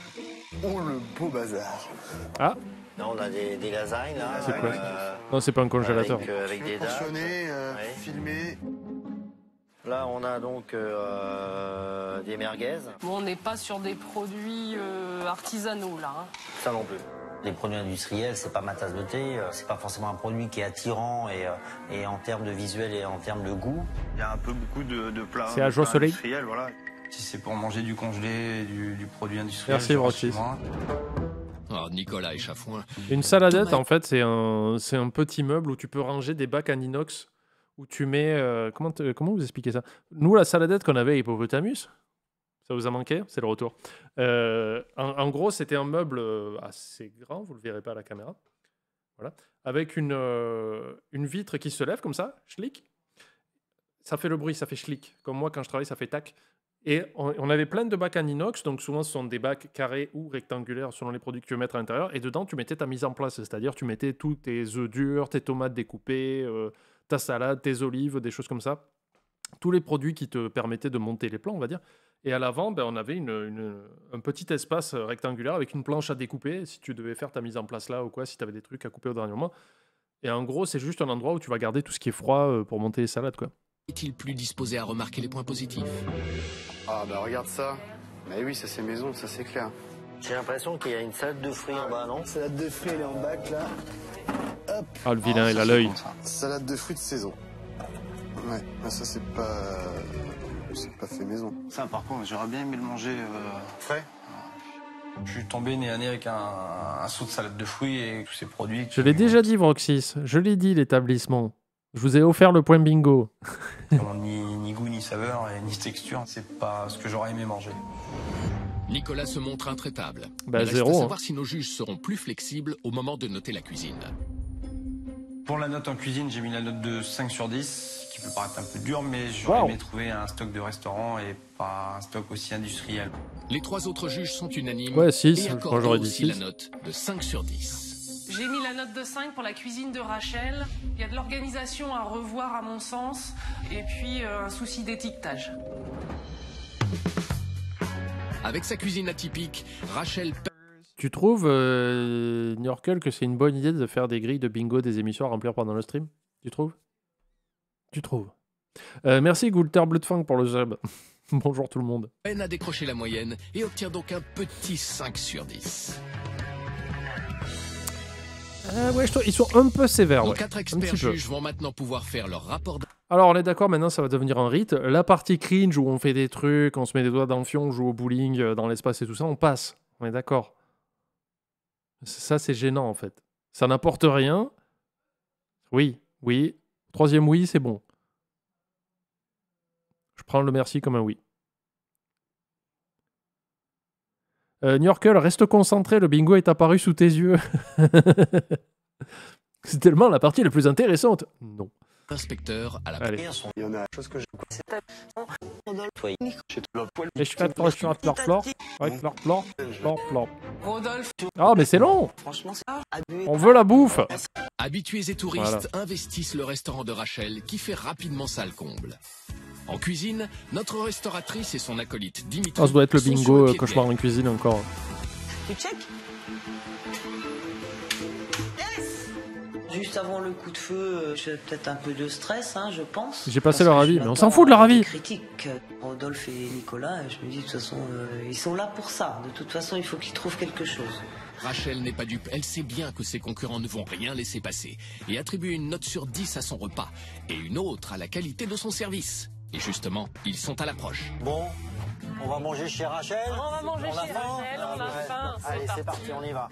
Oh le beau bazar. Ah, Là, on a des lasagnes, là. c'est quoi Non, c'est pas un congélateur. Avec des dates. Portionné, filmé. Là, on a donc des merguez. Bon, on n'est pas sur des produits artisanaux là. Hein. Ça non plus. Les produits industriels, c'est pas ma tasse de thé. C'est pas forcément un produit qui est attirant et en termes de visuel et en termes de goût. Il y a un peu beaucoup de plats. C'est à joie soleil. Industriels, voilà. Si c'est pour manger du congelé, du produit industriel. Merci, Brochis. Oh, Nicolas Échafouin. Une saladette, en fait, c'est un petit meuble où tu peux ranger des bacs en inox, où tu mets... comment vous expliquez ça? Nous, la saladette qu'on avait à Hippopotamus, ça vous a manqué? C'est le retour. En gros, c'était un meuble assez grand, vous ne le verrez pas à la caméra, voilà, avec une vitre qui se lève comme ça, schlick. Ça fait le bruit, ça fait schlick. Comme moi, quand je travaille, ça fait tac. Et on avait plein de bacs en inox, donc souvent ce sont des bacs carrés ou rectangulaires selon les produits que tu veux mettre à l'intérieur. Et dedans, tu mettais ta mise en place, c'est-à-dire tu mettais tous tes œufs durs, tes tomates découpées, ta salade, tes olives, des choses comme ça. Tous les produits qui te permettaient de monter les plats, on va dire. Et à l'avant, on avait un petit espace rectangulaire avec une planche à découper, si tu devais faire ta mise en place là ou quoi, si tu avais des trucs à couper au dernier moment. Et en gros, c'est juste un endroit où tu vas garder tout ce qui est froid pour monter les salades, quoi. Est-il plus disposé à remarquer les points positifs? Ah bah regarde ça. Mais oui, ça c'est maison, ça c'est clair. J'ai l'impression qu'il y a une salade de fruits en bas, non? Salade de fruits, elle est en bac là. Hop. Ah, le vilain, il a l'œil. Salade de fruits de saison. Ouais, ça c'est pas fait maison. Ça, par contre, j'aurais bien aimé le manger Frais. Je suis tombé nez à nez avec un seau de salade de fruits et tous ces produits. Je l'ai déjà dit, Vroxis. Je l'ai dit, l'établissement. Je vous ai offert le point bingo. Ni goût, ni saveur, et ni texture. C'est pas ce que j'aurais aimé manger. Nicolas se montre intraitable. Bah, Il reste zéro, à hein. savoir si nos juges seront plus flexibles au moment de noter la cuisine. Pour la note en cuisine, j'ai mis la note de 5 sur 10, qui peut paraître un peu dur, mais j'aurais aimé trouver un stock de restaurant et pas un stock aussi industriel. Les trois autres juges sont unanimes. Ouais, 6, et moi, accordent j'aurais dit aussi 6. la note de 5 sur 10. J'ai mis la note de 5 pour la cuisine de Rachel. Il y a de l'organisation à revoir à mon sens. Et puis un souci d'étiquetage. Avec sa cuisine atypique, Rachel... Tu trouves, Nyorkel, que c'est une bonne idée de faire des grilles de bingo des émissions à remplir pendant le stream? Tu trouves? Merci Goulter Bloodfang pour le sub. Bonjour tout le monde. peine à décrocher la moyenne et obtient donc un petit 5 sur 10. Ouais, ils sont un peu sévères. Nos Ouais. 4 Un experts petit peu. juges vont maintenant pouvoir faire leur rapport Alors on est d'accord, maintenant ça va devenir un rite. La partie cringe où on fait des trucs, on se met des doigts dans le fion, on joue au bowling dans l'espace et tout ça, on passe. On est d'accord. Ça, c'est gênant, en fait. Ça n'apporte rien. Oui, oui. Troisième oui, c'est bon. Je prends le merci comme un oui. New Yorker, reste concentré, le bingo est apparu sous tes yeux. C'est tellement la partie la plus intéressante. Non. Inspecteur à la Allez. Il y en a chose que je Et je fais attention à fleur. Rodolphe. Ah, mais c'est long. Franchement, c'est On veut la bouffe. Habitués et touristes investissent le restaurant de Rachel qui fait rapidement salle comble. En cuisine, notre restauratrice et son acolyte Dimitri. Ça doit être le sont sur bingo le pied de cauchemar guerre. en cuisine encore. Tu check? Juste avant le coup de feu, j'ai peut-être un peu de stress, hein, je pense. J'ai passé Parce leur que avis, je mais on m'attends s'en fout de leur à avis. des critiques, Rodolphe et Nicolas, et je me dis de toute façon, ils sont là pour ça. De toute façon, il faut qu'ils trouvent quelque chose. Rachel n'est pas dupe, elle sait bien que ses concurrents ne vont rien laisser passer et attribue une note sur 10 à son repas et une autre à la qualité de son service. Et justement, ils sont à l'approche. Bon, on va manger chez Rachel. On va manger On a chez faim Rachel, on a faim. Allez, c'est parti, on y va.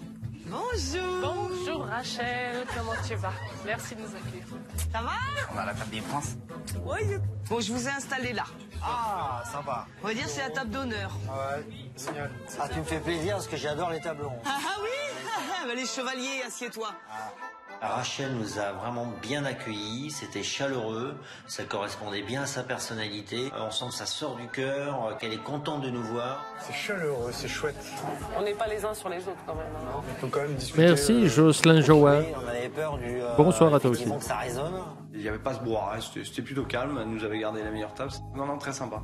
Bonjour. Bonjour Rachel, comment tu vas? Merci de nous accueillir. Ça va? On a la table des princes. Oui. Bon, je vous ai installé là. Ah, sympa. On va dire c'est la table d'honneur. Ouais, génial. Ah, tu me fais plaisir parce que j'adore les tables rondes. Ah oui. Bah, les chevaliers, assieds-toi. Rachel nous a vraiment bien accueillis, c'était chaleureux, ça correspondait bien à sa personnalité. On sent que ça sort du cœur, qu'elle est contente de nous voir. C'est chaleureux, c'est chouette. On n'est pas les uns sur les autres quand même. Hein. On peut quand même discuter. Merci, Jocelyn Joa. Oui, on avait peur du. Bonsoir à toi aussi. effectivement que ça résonne. Il n'y avait pas ce brouhaha, c'était plutôt calme, elle nous avait gardé la meilleure table. Non, très sympa.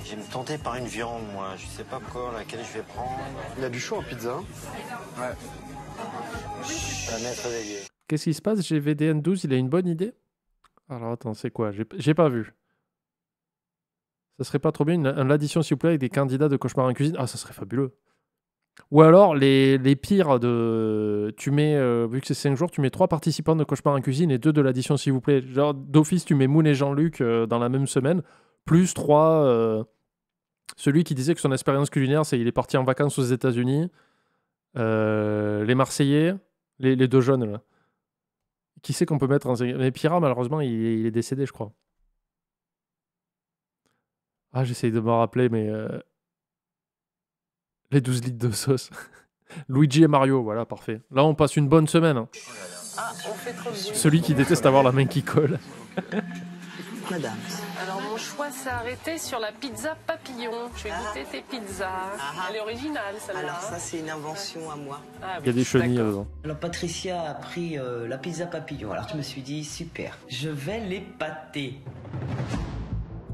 Je vais me tenter par une viande, moi. Je sais pas encore laquelle je vais prendre. Il y a du choix en pizza. Ouais. La maître des lieux. Qu'est-ce qui se passe? GVDN12, il a une bonne idée? Alors attends, c'est quoi? J'ai pas vu. Ça serait pas trop bien une addition, s'il vous plaît, avec des candidats de cauchemar en cuisine? Ah, ça serait fabuleux. Ou alors, les pires de... Tu mets, vu que c'est 5 jours, tu mets 3 participants de cauchemar en cuisine et 2 de l'addition, s'il vous plaît. Genre, d'office, tu mets Moon et Jean-Luc dans la même semaine, plus 3... celui qui disait que son expérience culinaire, c'est il est parti en vacances aux États-Unis. Les Marseillais, les deux jeunes, là. Qui c'est qu'on peut mettre en... Mais Pira, malheureusement, il est décédé, je crois. Ah, j'essaye de me rappeler, mais... Les 12 litres de sauce. Luigi et Mario, voilà, parfait. Là, on passe une bonne semaine. Hein. Ah, on fait trop bien. Celui qui déteste avoir la main qui colle. Madame. Alors mon choix s'est arrêté sur la pizza papillon. Je vais goûter tes pizzas. Elle est originale celle-là. Alors ça, c'est une invention à moi. Ah, Il y a des chenilles dedans. Alors Patricia a pris la pizza papillon. Alors je me suis dit, super, je vais l'épater.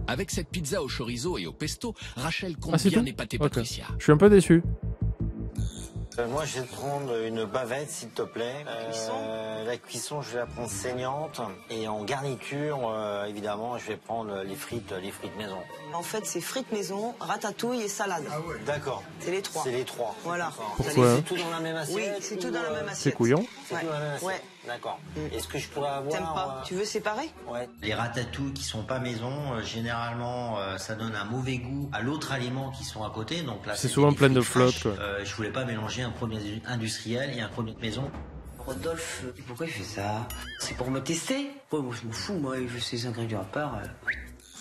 Avec cette pizza au chorizo et au pesto, Rachel compte Ah, c'est bien tout? épater Ok. Patricia. Je suis un peu déçu. Moi, je vais te prendre une bavette, s'il te plaît. La cuisson, je vais la prendre saignante. Et en garniture, évidemment, je vais prendre les frites maison. En fait, c'est frites maison, ratatouille et salade. D'accord. C'est les trois. C'est les trois. Voilà. Pourquoi? C'est tout dans la même assiette? Oui, c'est tout dans la même assiette. C'est couillon. C'est tout dans la même assiette. Ouais. D'accord. Est-ce que je pourrais avoir... T'aimes pas? Tu veux séparer? Ouais. Les ratatouilles qui sont pas maison, généralement, ça donne un mauvais goût à l'autre aliment qui sont à côté. Donc là, C'est souvent des plein de frites flotte, fraîches. Je voulais pas mélanger un produit industriel et un produit de maison. Rodolphe, pourquoi il fait ça? C'est pour me tester? Ouais, moi je m'en fous, moi, je veux ces ingrédients à part.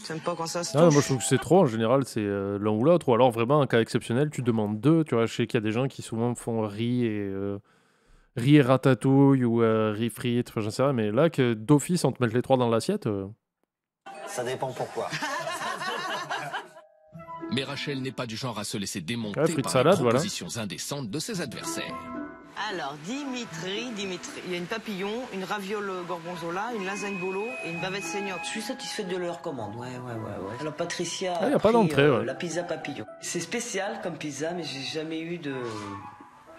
T'aimes pas quand ça se touche? Ah, moi, je trouve que c'est trop. En général, c'est l'un ou l'autre. Ou alors, vraiment, un cas exceptionnel, tu demandes 2. Tu vois, je sais qu'il y a des gens qui souvent font riz et ratatouille ou riz frites. Enfin, j'en sais rien. Mais là, que d'office, on te met les 3 dans l'assiette. Ça dépend pourquoi. Mais Rachel n'est pas du genre à se laisser démonter Ouais, frites par salade, les voilà. propositions indécentes de ses adversaires. Alors, Dimitri, il y a une papillon, une raviole gorgonzola, une lasagne bolo et une bavette saignante. Je suis satisfaite de leur commande, ouais. Alors, Patricia Ah, y a a pas pris, d'entrée, ouais. la pizza papillon. C'est spécial comme pizza, mais j'ai jamais eu de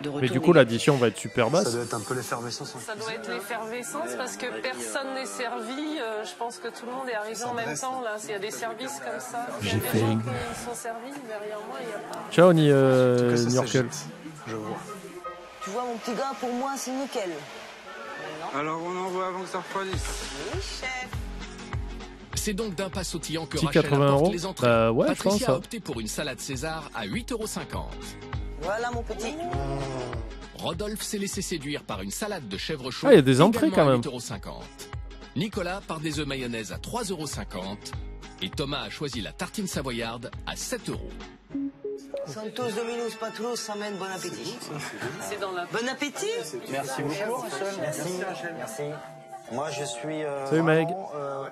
retour. Mais du coup, l'addition va être super Ça basse. doit être un peu l'effervescence. Ça doit être l'effervescence parce que personne n'est servi. Je pense que tout le monde est arrivé en même temps. Là, s'il y a des services comme ça, il y a J'ai des fait gens une- qui sont servis. Derrière moi, il n'y a pas. Ciao, En tout cas, ça New Yorker. s'agite. Je vois. Tu vois, mon petit gars, pour moi, c'est nickel. Alors on envoie avant que ça refroidisse. Oui, chef. C'est donc d'un pas sautillant que Petit Rachel 80 apporte €. les entrées. Bah ouais, je pense, Patricia ça. a opté pour une salade César à 8,50 €. Voilà mon petit. Rodolphe s'est laissé séduire par une salade de chèvre chaud. Ah, il y a des entrées quand même. 8,50 €. Nicolas par des œufs mayonnaise à 3,50 €. Et Thomas a choisi la tartine savoyarde à 7 €. Santos Dominus Patros, Amen, bon appétit. C'est dans la... Bon appétit. Merci beaucoup. Merci. Moi, je suis Salut, Meg.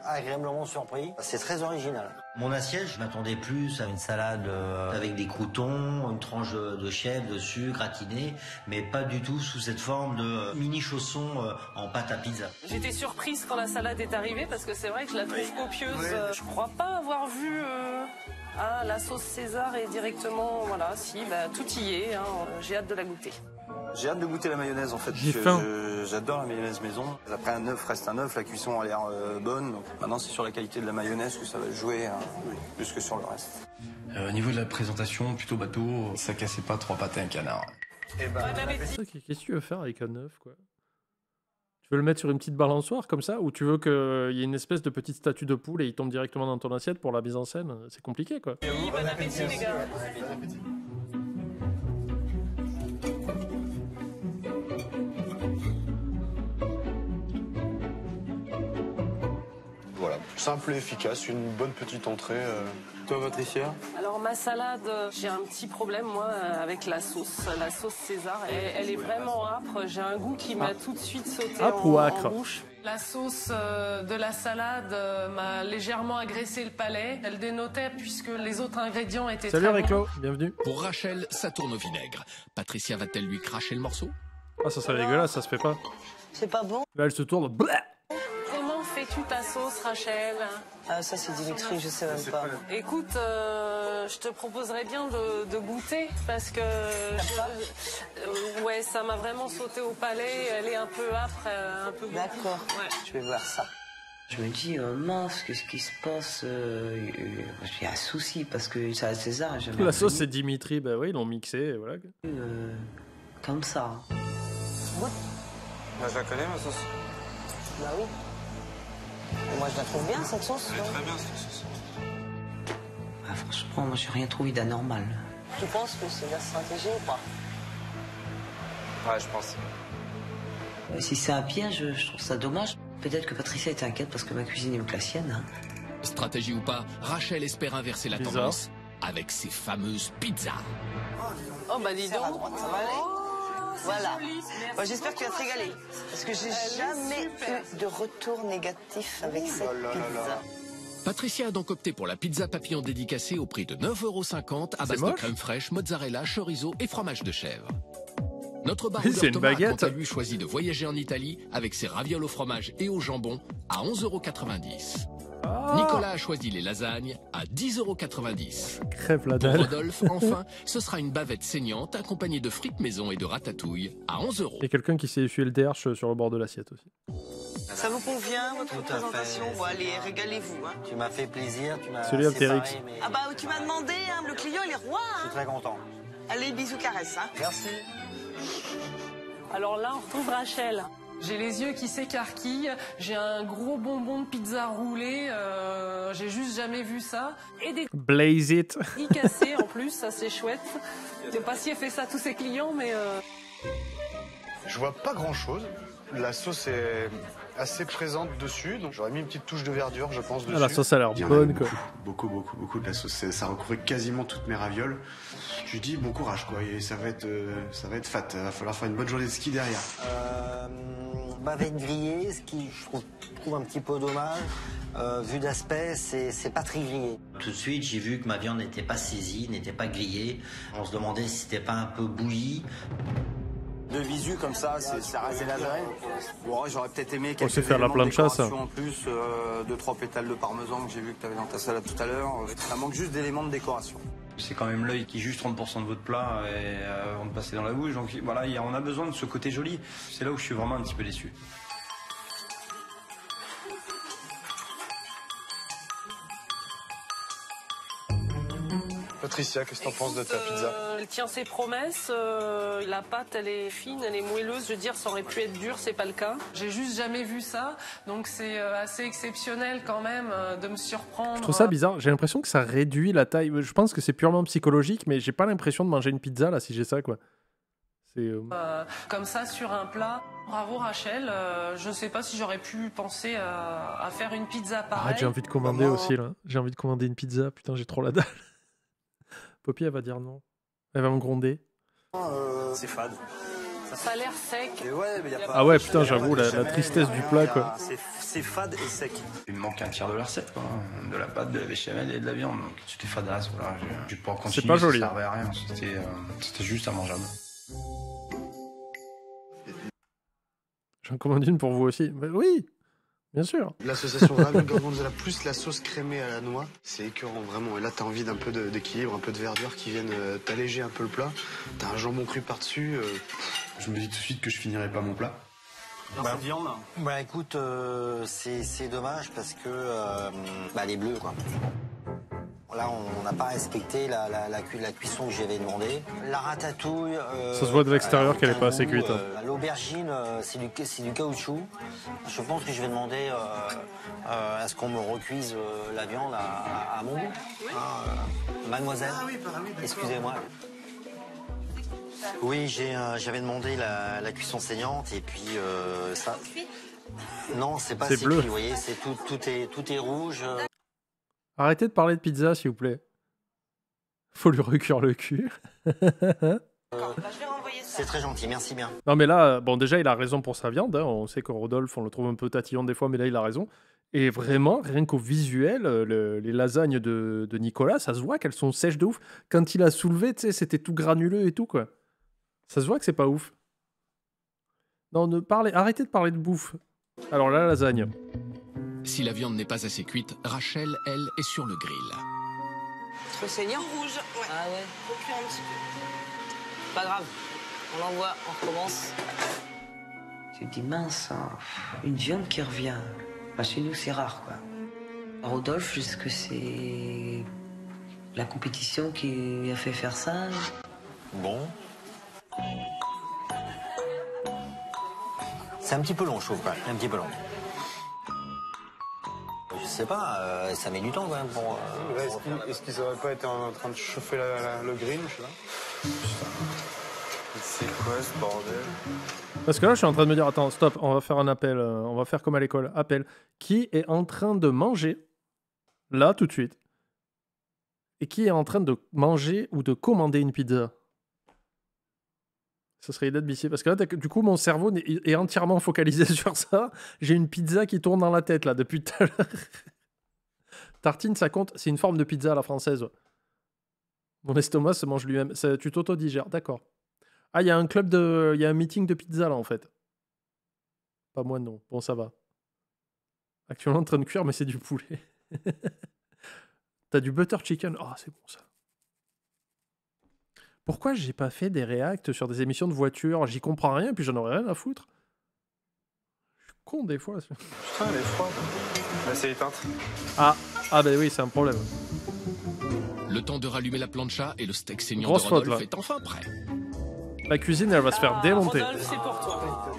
agréablement surpris. C'est très original. Mon assiette, je m'attendais plus à une salade avec des croûtons, une tranche de chèvre dessus, gratinée, mais pas du tout sous cette forme de mini chausson en pâte à pizza. J'étais surprise quand la salade est arrivée parce que c'est vrai que je la trouve copieuse. Je crois pas avoir vu la sauce César est directement, voilà, si, bah, tout y est. Hein, j'ai hâte de la goûter. J'ai hâte de goûter la mayonnaise en fait. J'ai faim. J'adore la mayonnaise maison. Après un œuf reste un œuf, la cuisson a l'air bonne. Donc maintenant c'est sur la qualité de la mayonnaise que ça va jouer plus que sur le reste. Au niveau de la présentation, plutôt bateau, ça cassait pas 3 pâtés à un canard. Qu'est-ce que tu veux faire avec un œuf, quoi? Tu veux le mettre sur une petite balançoire comme ça, ou tu veux qu'il y ait une espèce de petite statue de poule et il tombe directement dans ton assiette pour la mise en scène? C'est compliqué, quoi. Oui, bon appétit les gars. Voilà, simple et efficace, une bonne petite entrée. Toi, Patricia? Alors ma salade, j'ai un petit problème moi avec la sauce César. Elle est vraiment âpre. J'ai un goût qui m'a tout de suite sauté en bouche. La sauce de la salade m'a légèrement agressé le palais. Elle dénotait puisque les autres ingrédients étaient Salut très Réclo, bienvenue. Pour Rachel, ça tourne au vinaigre. Patricia va-t-elle lui cracher le morceau? Ah, ça serait dégueulasse, ça se fait pas. C'est pas bon? Là, elle se tourne. Bleh. Comment fais-tu ta sauce, Rachel? Ah, ça c'est Dimitri, je sais même pas. Écoute, je te proposerais bien de goûter parce que ouais, ça m'a vraiment sauté au palais. Elle est un peu âpre, un peu. D'accord. Ouais. Je vais voir ça. Je me dis, mince, qu'est-ce qui se passe? Il y a un souci parce que ça, César, jamais. La sauce, c'est Dimitri, bah oui, ils l'ont mixé, et voilà. Comme ça. Ouais. Bah, je la connais ma sauce. Bah oui. Et moi je la trouve bien cette sauce. Elle est très bien cette sauce. Ah, franchement, moi j'ai rien trouvé d'anormal. Tu penses que c'est la stratégie ou pas? Ouais, je pense. Si c'est un piège, je trouve ça dommage. Peut-être que Patricia était inquiète parce que ma cuisine est mieux que la sienne. Hein. Stratégie ou pas, Rachel espère inverser la tendance avec ses fameuses pizzas. Oh bah dis donc. À droite, ça va aller. Voilà. Bon, j'espère que tu vas te régaler. Parce que j'ai jamais eu de retour négatif avec cette pizza. Patricia a donc opté pour la pizza papillon dédicacée au prix de 9,50 € à base de crème fraîche, mozzarella, chorizo et fromage de chèvre. Notre baroudeur Thomas a quant à lui choisi de voyager en Italie avec ses ravioles au fromage et au jambon à 11,90 €. Nicolas a choisi les lasagnes à 10,90 €. Crève la Pour dalle. Rodolphe, enfin, ce sera une bavette saignante accompagnée de frites maison et de ratatouille à 11 €. Il y a quelqu'un qui s'est essuyé le DRH sur le bord de l'assiette aussi. Ça vous convient, votre présentation? Bon, allez, régalez-vous. Hein. Tu m'as fait plaisir, tu m'as Salut, Astérix. séparé, mais Ah bah, tu m'as demandé, hein, le client, il est roi. je suis Hein. très content. Allez, bisous, caresses. Hein. Merci. Alors là, on retrouve Rachel. J'ai les yeux qui s'écarquillent, j'ai un gros bonbon de pizza roulé, j'ai juste jamais vu ça. Et des Blaze it. petits cassés en plus, ça c'est chouette. Je sais pas si elle fait ça à tous ses clients, mais... Je vois pas grand chose. La sauce est assez présente dessus, donc j'aurais mis une petite touche de verdure, je pense, dessus. Ah, la sauce a l'air Il y en bonne, quoi. Beaucoup de la sauce. Ça recouvrait quasiment toutes mes ravioles. Je lui dis bon courage, quoi. Et ça va être fat. Il va falloir faire une bonne journée de ski derrière. Bavette grillée, ce qui je trouve un petit peu dommage. Vu d'aspect, c'est pas très grillé. Tout de suite, j'ai vu que ma viande n'était pas saisie, n'était pas grillée. On se demandait si c'était pas un peu bouilli. De visu comme ça, ça rasait la vraie. Bon, j'aurais peut-être aimé quelques sait faire la éléments de plancha, ça. décoration en plus, 2-3 pétales de parmesan que j'ai vu que tu avais dans ta salade tout à l'heure. Ça manque juste d'éléments de décoration. C'est quand même l'œil qui juge 30% de votre plat et, avant de passer dans la bouche. Donc voilà, on a besoin de ce côté joli. C'est là où je suis vraiment un petit peu déçu. Patricia, qu'est-ce que t'en penses de ta pizza? Elle tient ses promesses. La pâte, elle est fine, elle est moelleuse. Je veux dire, ça aurait pu être dur, c'est pas le cas. J'ai juste jamais vu ça. Donc c'est assez exceptionnel quand même de me surprendre. Je trouve ça bizarre. J'ai l'impression que ça réduit la taille. Je pense que c'est purement psychologique, mais j'ai pas l'impression de manger une pizza là si j'ai ça, quoi. C'est comme ça sur un plat. Bravo Rachel. Je sais pas si j'aurais pu penser à faire une pizza pareille. J'ai envie de commander aussi là. J'ai envie de commander une pizza. Putain, j'ai trop la dalle. Poppy, elle va dire non. Elle va me gronder. C'est fade. Ça a l'air sec. Ouais, mais y a pas... Ah ouais, putain, j'avoue, la tristesse du plat, quoi. C'est fade et sec. Il me manque un tiers de la recette, quoi. De la pâte, de la béchamel et de la viande. Donc c'était fadasse, voilà. J'ai pas continué. C'est pas joli. Ça servait à rien. C'était juste immangeable. J'en commande une pour vous aussi. Mais oui, bien sûr. L'association ravioli gorgonzola plus la sauce crémée à la noix, c'est écœurant vraiment. Et là, t'as envie d'un peu d'équilibre, un peu de verdure qui viennent t'alléger un peu le plat. T'as un jambon cru par-dessus. Je me dis tout de suite que je finirai pas mon plat. Viande. Bah écoute, c'est dommage parce que elle est bleue, quoi. Là, on n'a pas respecté la cuisson que j'avais demandé. La ratatouille... ça se voit de l'extérieur qu'elle n'est pas assez cuite. L'aubergine, c'est du caoutchouc. Je pense que je vais demander à ce qu'on me recuise la viande à mon goût. Mademoiselle, excusez-moi. Oui, j'avais demandé la cuisson saignante et puis ça... Non, c'est pas assez bleu. cuit, vous voyez, tout est rouge. Arrêtez de parler de pizza, s'il vous plaît. Faut lui recuire le cul. C'est très gentil, merci bien. Non, mais là, bon, déjà, il a raison pour sa viande. Hein. On sait que Rodolphe, on le trouve un peu tatillon des fois, mais là, il a raison. Et vraiment, rien qu'au visuel, les lasagnes de Nicolas, ça se voit qu'elles sont sèches de ouf. Quand il a soulevé, tu sais, c'était tout granuleux et tout, quoi. Ça se voit que c'est pas ouf. Non, arrêtez de parler de bouffe. Alors, la lasagne. Si la viande n'est pas assez cuite, Rachel, elle, est sur le grill. Trop saignant rouge. Ouais. Ah ouais. Faut cuire un petit peu. Pas grave. On l'envoie, on recommence. Tu te dis mince, hein, une viande qui revient. Bah, chez nous, c'est rare, quoi. Rodolphe, est-ce que c'est la compétition qui lui a fait faire ça? Bon. C'est un petit peu long, je trouve, quand même. Un petit peu long. Je sais pas, ça met du temps, quand même, pour... Est-ce qu'ils auraient pas été en train de chauffer le grill, je sais pas? C'est quoi ce bordel? Parce que là, je suis en train de me dire, attends, stop, on va faire un appel, on va faire comme à l'école, appel. Qui est en train de manger, là, tout de suite, et qui est en train de manger ou de commander une pizza? Ça serait inadmissible. Parce que là, du coup, mon cerveau est entièrement focalisé sur ça. J'ai une pizza qui tourne dans la tête, là, depuis tout à l'heure. Tartine, ça compte. C'est une forme de pizza à la française. Mon estomac se mange lui-même. Tu t'auto-digères, d'accord. Ah, il y a un club de... Il y a un meeting de pizza, là, en fait. Pas moi, non. Bon, ça va. Actuellement en train de cuire, mais c'est du poulet. T'as du butter chicken. Oh, c'est bon, ça. Pourquoi j'ai pas fait des reacts sur des émissions de voiture? J'y comprends rien, puis j'en aurais rien à foutre. Je suis con, des fois. Putain, elle est froide. Là, c'est éteinte. Ah, ben oui, c'est un problème. Le temps de rallumer la plancha et le steak saignant Grosse de faute, Rodolphe là. est enfin prêt. La cuisine, elle va se faire démonter. Rodolphe, c'est pour toi.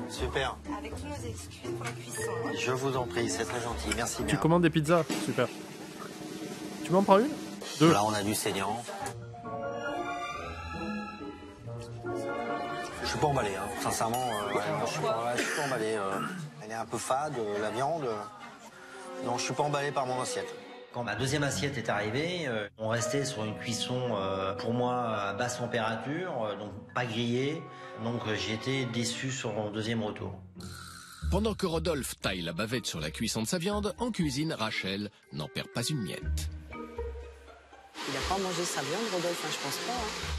Super. Avec tous nos excuses pour la cuisson. Je vous en prie, c'est très gentil, merci bien. Tu commandes des pizzas, super. Tu m'en prends une? Deux. Là, on a du saignant. Je suis pas emballé, hein. Sincèrement, je suis pas emballé. Elle est un peu fade, la viande. Non, je suis pas emballé par mon assiette. Quand ma deuxième assiette est arrivée, on restait sur une cuisson, pour moi, à basse température, donc pas grillée. Donc j'ai été déçu sur mon deuxième retour. Pendant que Rodolphe taille la bavette sur la cuisson de sa viande, en cuisine, Rachel n'en perd pas une miette. Il a pas mangé sa viande, Rodolphe, hein, je pense pas. Hein.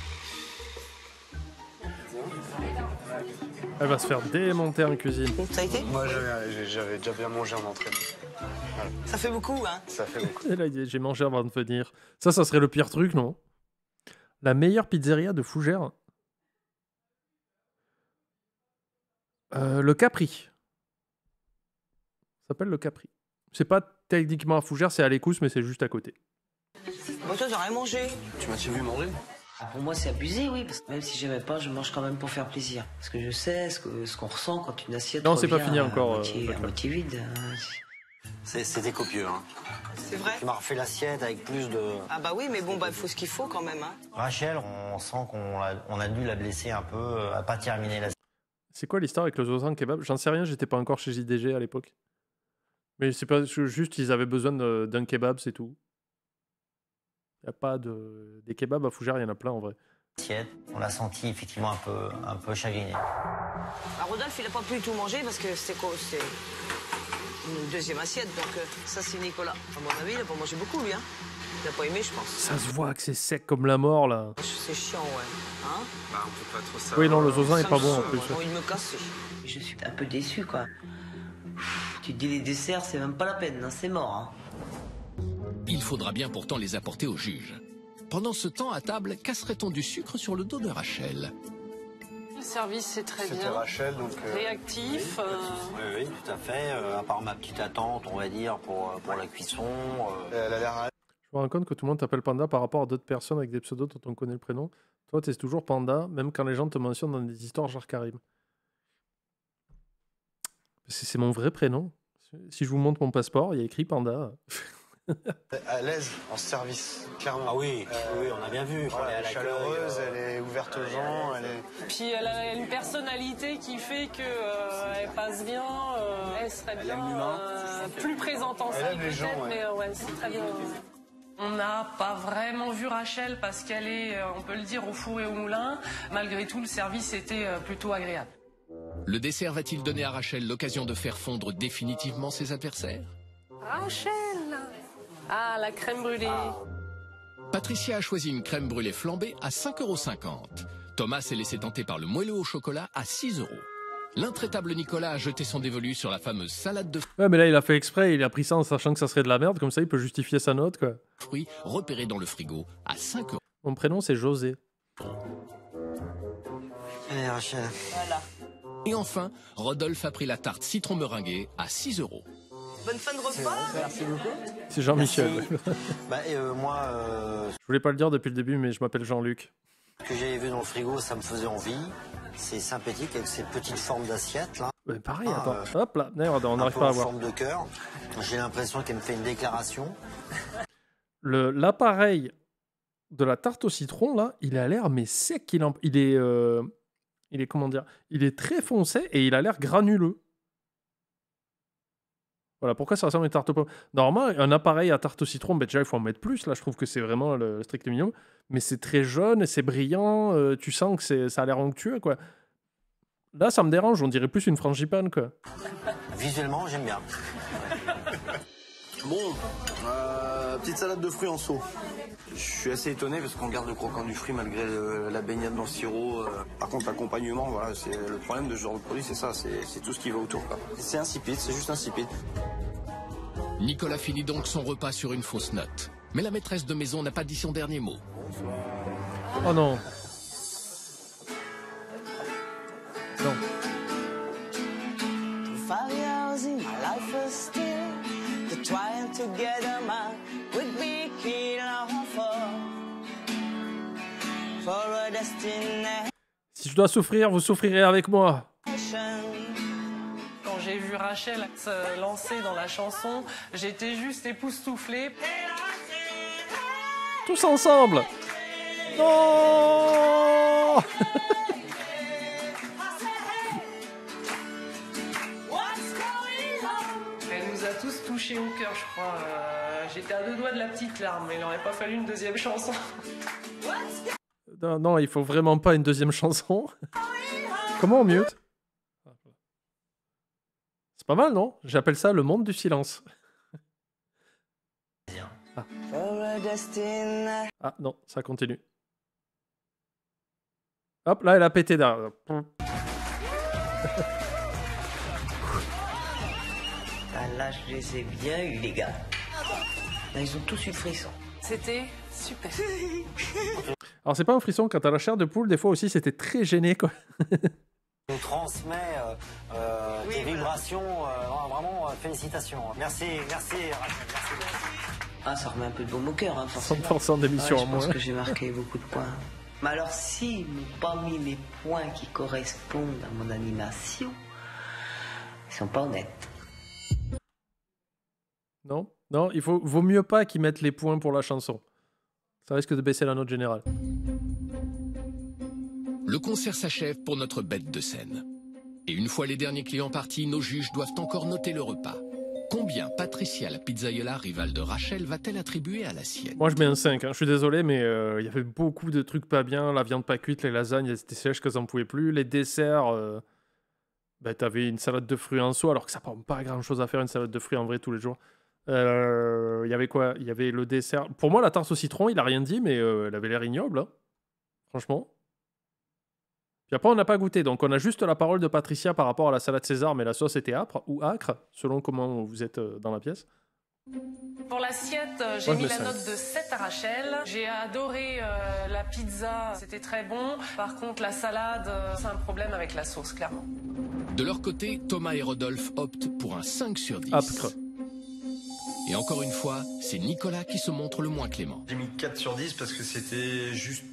Elle va se faire démonter en cuisine. Ça a été? Moi, j'avais déjà bien mangé en entrée. Voilà. Ça fait beaucoup, hein? Ça fait beaucoup. Et là, il dit, j'ai mangé avant de venir. Ça serait le pire truc, non? La meilleure pizzeria de Fougères. Le Capri. Ça s'appelle le Capri. C'est pas techniquement à Fougères, c'est à l'Écousse, mais c'est juste à côté. Bon, toi, t'as rien mangé. Tu m'as vu manger? Pour moi, c'est abusé, oui, parce que même si j'aimais pas, je mange quand même pour faire plaisir. Parce que je sais ce qu'on ressent quand une assiette non, c'est pas fini revient encore. à moitié vide. C'était copieux, hein. C'est vrai? Tu m'as refait l'assiette avec plus de... Ah bah oui, mais bon, bah, il faut ce qu'il faut quand même, hein. Rachel, on sent qu'on a dû la blesser un peu, à pas terminer l'assiette. C'est quoi l'histoire avec le Zozan kebab? J'en sais rien, j'étais pas encore chez JDG à l'époque. Mais c'est pas juste ils avaient besoin d'un kebab, c'est tout. Il n'y a pas de... Des kebabs à Fougères, il y en a plein en vrai. On l'a senti effectivement un peu chagriné. Bah, Rodolphe, il a pas pu tout manger parce que c'est quoi? C'est une deuxième assiette, donc ça, c'est Nicolas. À mon avis, il a pas mangé beaucoup, lui, hein. Il a pas aimé, je pense. Ça se voit que c'est sec comme la mort, là. C'est chiant, ouais. Hein? Bah, on peut pas trop ça. Oui, non, le Zozan est Ça pas me bon en saoule, plus. moi, j'ai envie de me casser. Je suis un peu déçu, quoi. Tu te dis, les desserts, c'est même pas la peine, hein, c'est mort. Hein. Il faudra bien pourtant les apporter au juge. Pendant ce temps, à table, casserait-on du sucre sur le dos de Rachel? Le service, c'est très C'était bien. Rachel, donc... Réactif. Oui, tout à fait. À part ma petite attente, on va dire, pour la cuisson. Elle a l'air... Je me rends compte que tout le monde t'appelle Panda par rapport à d'autres personnes avec des pseudos dont on connaît le prénom. Toi, t'es toujours Panda, même quand les gens te mentionnent dans des histoires genre Karim. C'est mon vrai prénom. Si je vous montre mon passeport, il y a écrit Panda. à l'aise en service, clairement. Ah oui, oui, on a bien vu. Voilà, elle est chaleureuse, elle est ouverte aux gens, elle est... Puis elle a une personnalité qui fait que elle passe bien, elle serait bien plus présente en salle les gens, peut-être, ouais. mais ouais, c'est très bien. On n'a pas vraiment vu Rachel parce qu'elle est, on peut le dire, au four et au moulin. Malgré tout, le service était plutôt agréable. Le dessert va-t-il donner à Rachel l'occasion de faire fondre définitivement ses adversaires? Rachel! Ah, la crème brûlée. Patricia a choisi une crème brûlée flambée à 5,50 €. Thomas s'est laissé tenter par le moelleux au chocolat à 6 €. L'intraitable Nicolas a jeté son dévolu sur la fameuse salade de Ouais, mais là, il a fait exprès, il a pris ça en sachant que ça serait de la merde, comme ça, il peut justifier sa note, quoi. fruits repérée dans le frigo à 5 €. Mon prénom, c'est José. Allez, Rachel. Voilà. Et enfin, Rodolphe a pris la tarte citron meringuée à 6 €. Bonne fin de repas. Merci beaucoup. C'est Jean-Michel. Moi, Je voulais pas le dire depuis le début, mais je m'appelle Jean-Luc. ce que j'avais vu dans le frigo, ça me faisait envie. C'est sympathique avec ces petites formes d'assiettes, là. Ouais, pareil, attends. Hop là, merde, on n'arrive Un peu pas à en voir. forme de cœur. J'ai l'impression qu'elle me fait une déclaration. L'appareil de la tarte au citron, là, il a l'air mais sec. Il est comment dire? Il est très foncé et il a l'air granuleux. Voilà, pourquoi ça ressemble à une tarte aux pommes? Normalement, un appareil à tarte au citron, ben déjà, il faut en mettre plus. Là, je trouve que c'est vraiment le strict minimum. Mais c'est très jaune, c'est brillant. Tu sens que ça a l'air onctueux, quoi. Là, ça me dérange. On dirait plus une frangipane, quoi. Visuellement, j'aime bien. Bon, petite salade de fruits en seau. Je suis assez étonné parce qu'on garde le croquant du fruit malgré la baignade dans le sirop. Par contre, l'accompagnement, voilà, c'est le problème de ce genre de produit, c'est ça, c'est tout ce qui va autour, quoi. C'est insipide, c'est juste insipide. Nicolas finit donc son repas sur une fausse note. Mais la maîtresse de maison n'a pas dit son dernier mot. Oh non. Non. 5 years in my life was still to trying to get a man would be keen for a destination. Si je dois souffrir, vous souffrirez avec moi. Quand j'ai vu Rachel se lancer dans la chanson, j'étais juste époustouflée. Tous ensemble. Non. Elle nous a tous touchés au cœur, je crois. J'étais à 2 doigts de la petite larme, mais il n'aurait pas fallu une deuxième chanson. Non, non, il faut vraiment pas une deuxième chanson. Comment on mute? C'est pas mal, non? J'appelle ça le monde du silence. Ah non, ça continue. Hop, là, elle a pété derrière. Ah, là, je les ai bien eus, les gars. Là, ils ont tous eu le frisson. C'était super. Alors, c'est pas un frisson, quand t'as la chair de poule, des fois aussi, c'était très gêné, quoi. On transmet tes vibrations, vraiment, félicitations. Merci, Rachel, merci. Ah, ça remet un peu de baume au cœur, hein, forcément. 100% d'émissions en Je moins. pense que j'ai marqué beaucoup de points. Mais alors, si n'ont pas mis les points qui correspondent à mon animation, ils sont pas honnêtes. Non, non, vaut mieux pas qu'ils mettent les points pour la chanson. Ça risque de baisser la note générale. Le concert s'achève pour notre bête de scène. Et une fois les derniers clients partis, nos juges doivent encore noter le repas. Combien Patricia, la pizzaiola rivale de Rachel, va-t-elle attribuer à l'assiette? Moi, je mets un 5. Hein. Je suis désolé, mais il y avait beaucoup de trucs pas bien. La viande pas cuite, les lasagnes, elles étaient sèches que ça n'en pouvait plus. Les desserts, t'avais une salade de fruits en soi, alors que ça prend pas grand-chose à faire, une salade de fruits en vrai tous les jours. Il y avait quoi? Il y avait le dessert. Pour moi, la tarte au citron, il a rien dit, mais elle avait l'air ignoble. Hein. Franchement. Puis après, on n'a pas goûté. Donc, on a juste la parole de Patricia par rapport à la salade César, mais la sauce était âpre ou acre, selon comment vous êtes dans la pièce. Pour l'assiette, j'ai mis la note de 7 à Rachel. J'ai adoré la pizza, c'était très bon. Par contre, la salade, c'est un problème avec la sauce, clairement. De leur côté, Thomas et Rodolphe optent pour un 5 sur 10. Âpre. Et encore une fois, c'est Nicolas qui se montre le moins clément. J'ai mis 4 sur 10 parce que c'était juste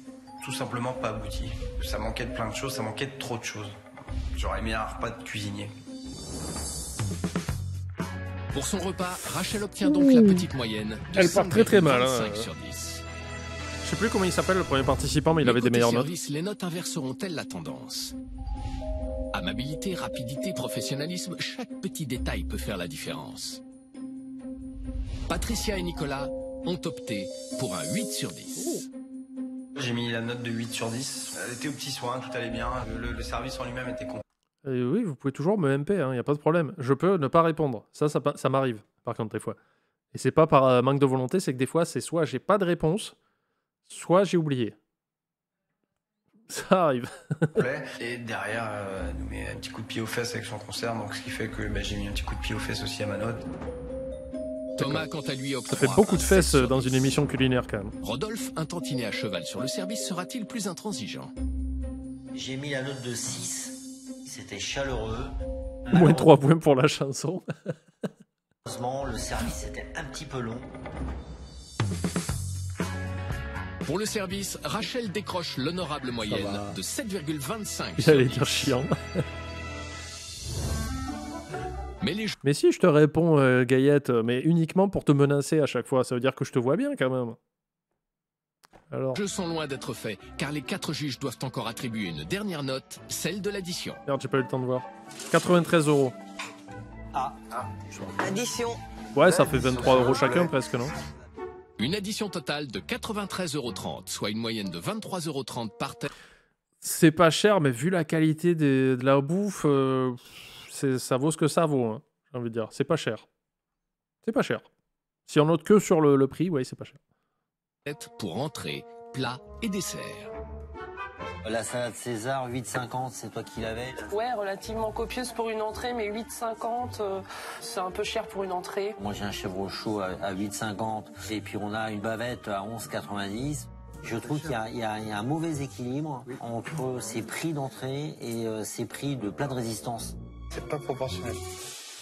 tout simplement pas abouti. Ça manquait de plein de choses, ça manquait de trop de choses. J'aurais aimé un repas de cuisinier. Pour son repas, Rachel obtient donc la petite moyenne de Elle part très très mal. 5 sur 10. Je sais plus comment il s'appelle le premier participant, mais il avait des meilleures notes. Les notes inverseront-elles la tendance? Amabilité, rapidité, professionnalisme, chaque petit détail peut faire la différence. Patricia et Nicolas ont opté pour un 8 sur 10. J'ai mis la note de 8 sur 10. Elle était aux petits soins, tout allait bien. Le service en lui-même était complet. Oui, vous pouvez toujours me MP, il n'y a pas de problème. Je peux ne pas répondre. Ça m'arrive, par contre, des fois. Et c'est pas par manque de volonté, c'est que des fois, c'est soit j'ai pas de réponse, soit j'ai oublié. Ça arrive. Et derrière, elle nous met un petit coup de pied aux fesses avec son concert, donc ce qui fait que j'ai mis un petit coup de pied aux fesses aussi à ma note. Thomas, quant à lui, ça fait beaucoup de fesses dans une émission culinaire, quand même. Rodolphe, un tantinet à cheval sur le service, sera-t-il plus intransigeant? J'ai mis la note de 6. C'était chaleureux. Moins 3 points pour la chanson. Malheureusement, le service était un petit peu long. Pour le service, Rachel décroche l'honorable moyenne de 7,25. J'allais dire chiant. Mais si je te réponds, Gaillette, mais uniquement pour te menacer à chaque fois, ça veut dire que je te vois bien quand même. Alors. Les jeux sont loin d'être faits, car les 4 juges doivent encore attribuer une dernière note, celle de l'addition. Merde, j'ai pas eu le temps de voir. 93 €. Addition. Ouais, ça fait 23 € chacun presque, non? Une addition totale de 93,30 €, soit une moyenne de 23,30 € par tête. C'est pas cher, mais vu la qualité de la bouffe, ça vaut ce que ça vaut, hein, j'ai envie de dire. C'est pas cher. C'est pas cher. Si on note que sur le prix, ouais, c'est pas cher. Pour entrée, plat et dessert. La salade César, 8,50, c'est toi qui l'avais? Ouais, relativement copieuse pour une entrée, mais 8,50, c'est un peu cher pour une entrée. Moi, j'ai un chèvre chaud à 8,50 et puis on a une bavette à 11,90. Je trouve qu'il y a un mauvais équilibre entre ces prix d'entrée et ces prix de plat de résistance. C'est pas proportionnel.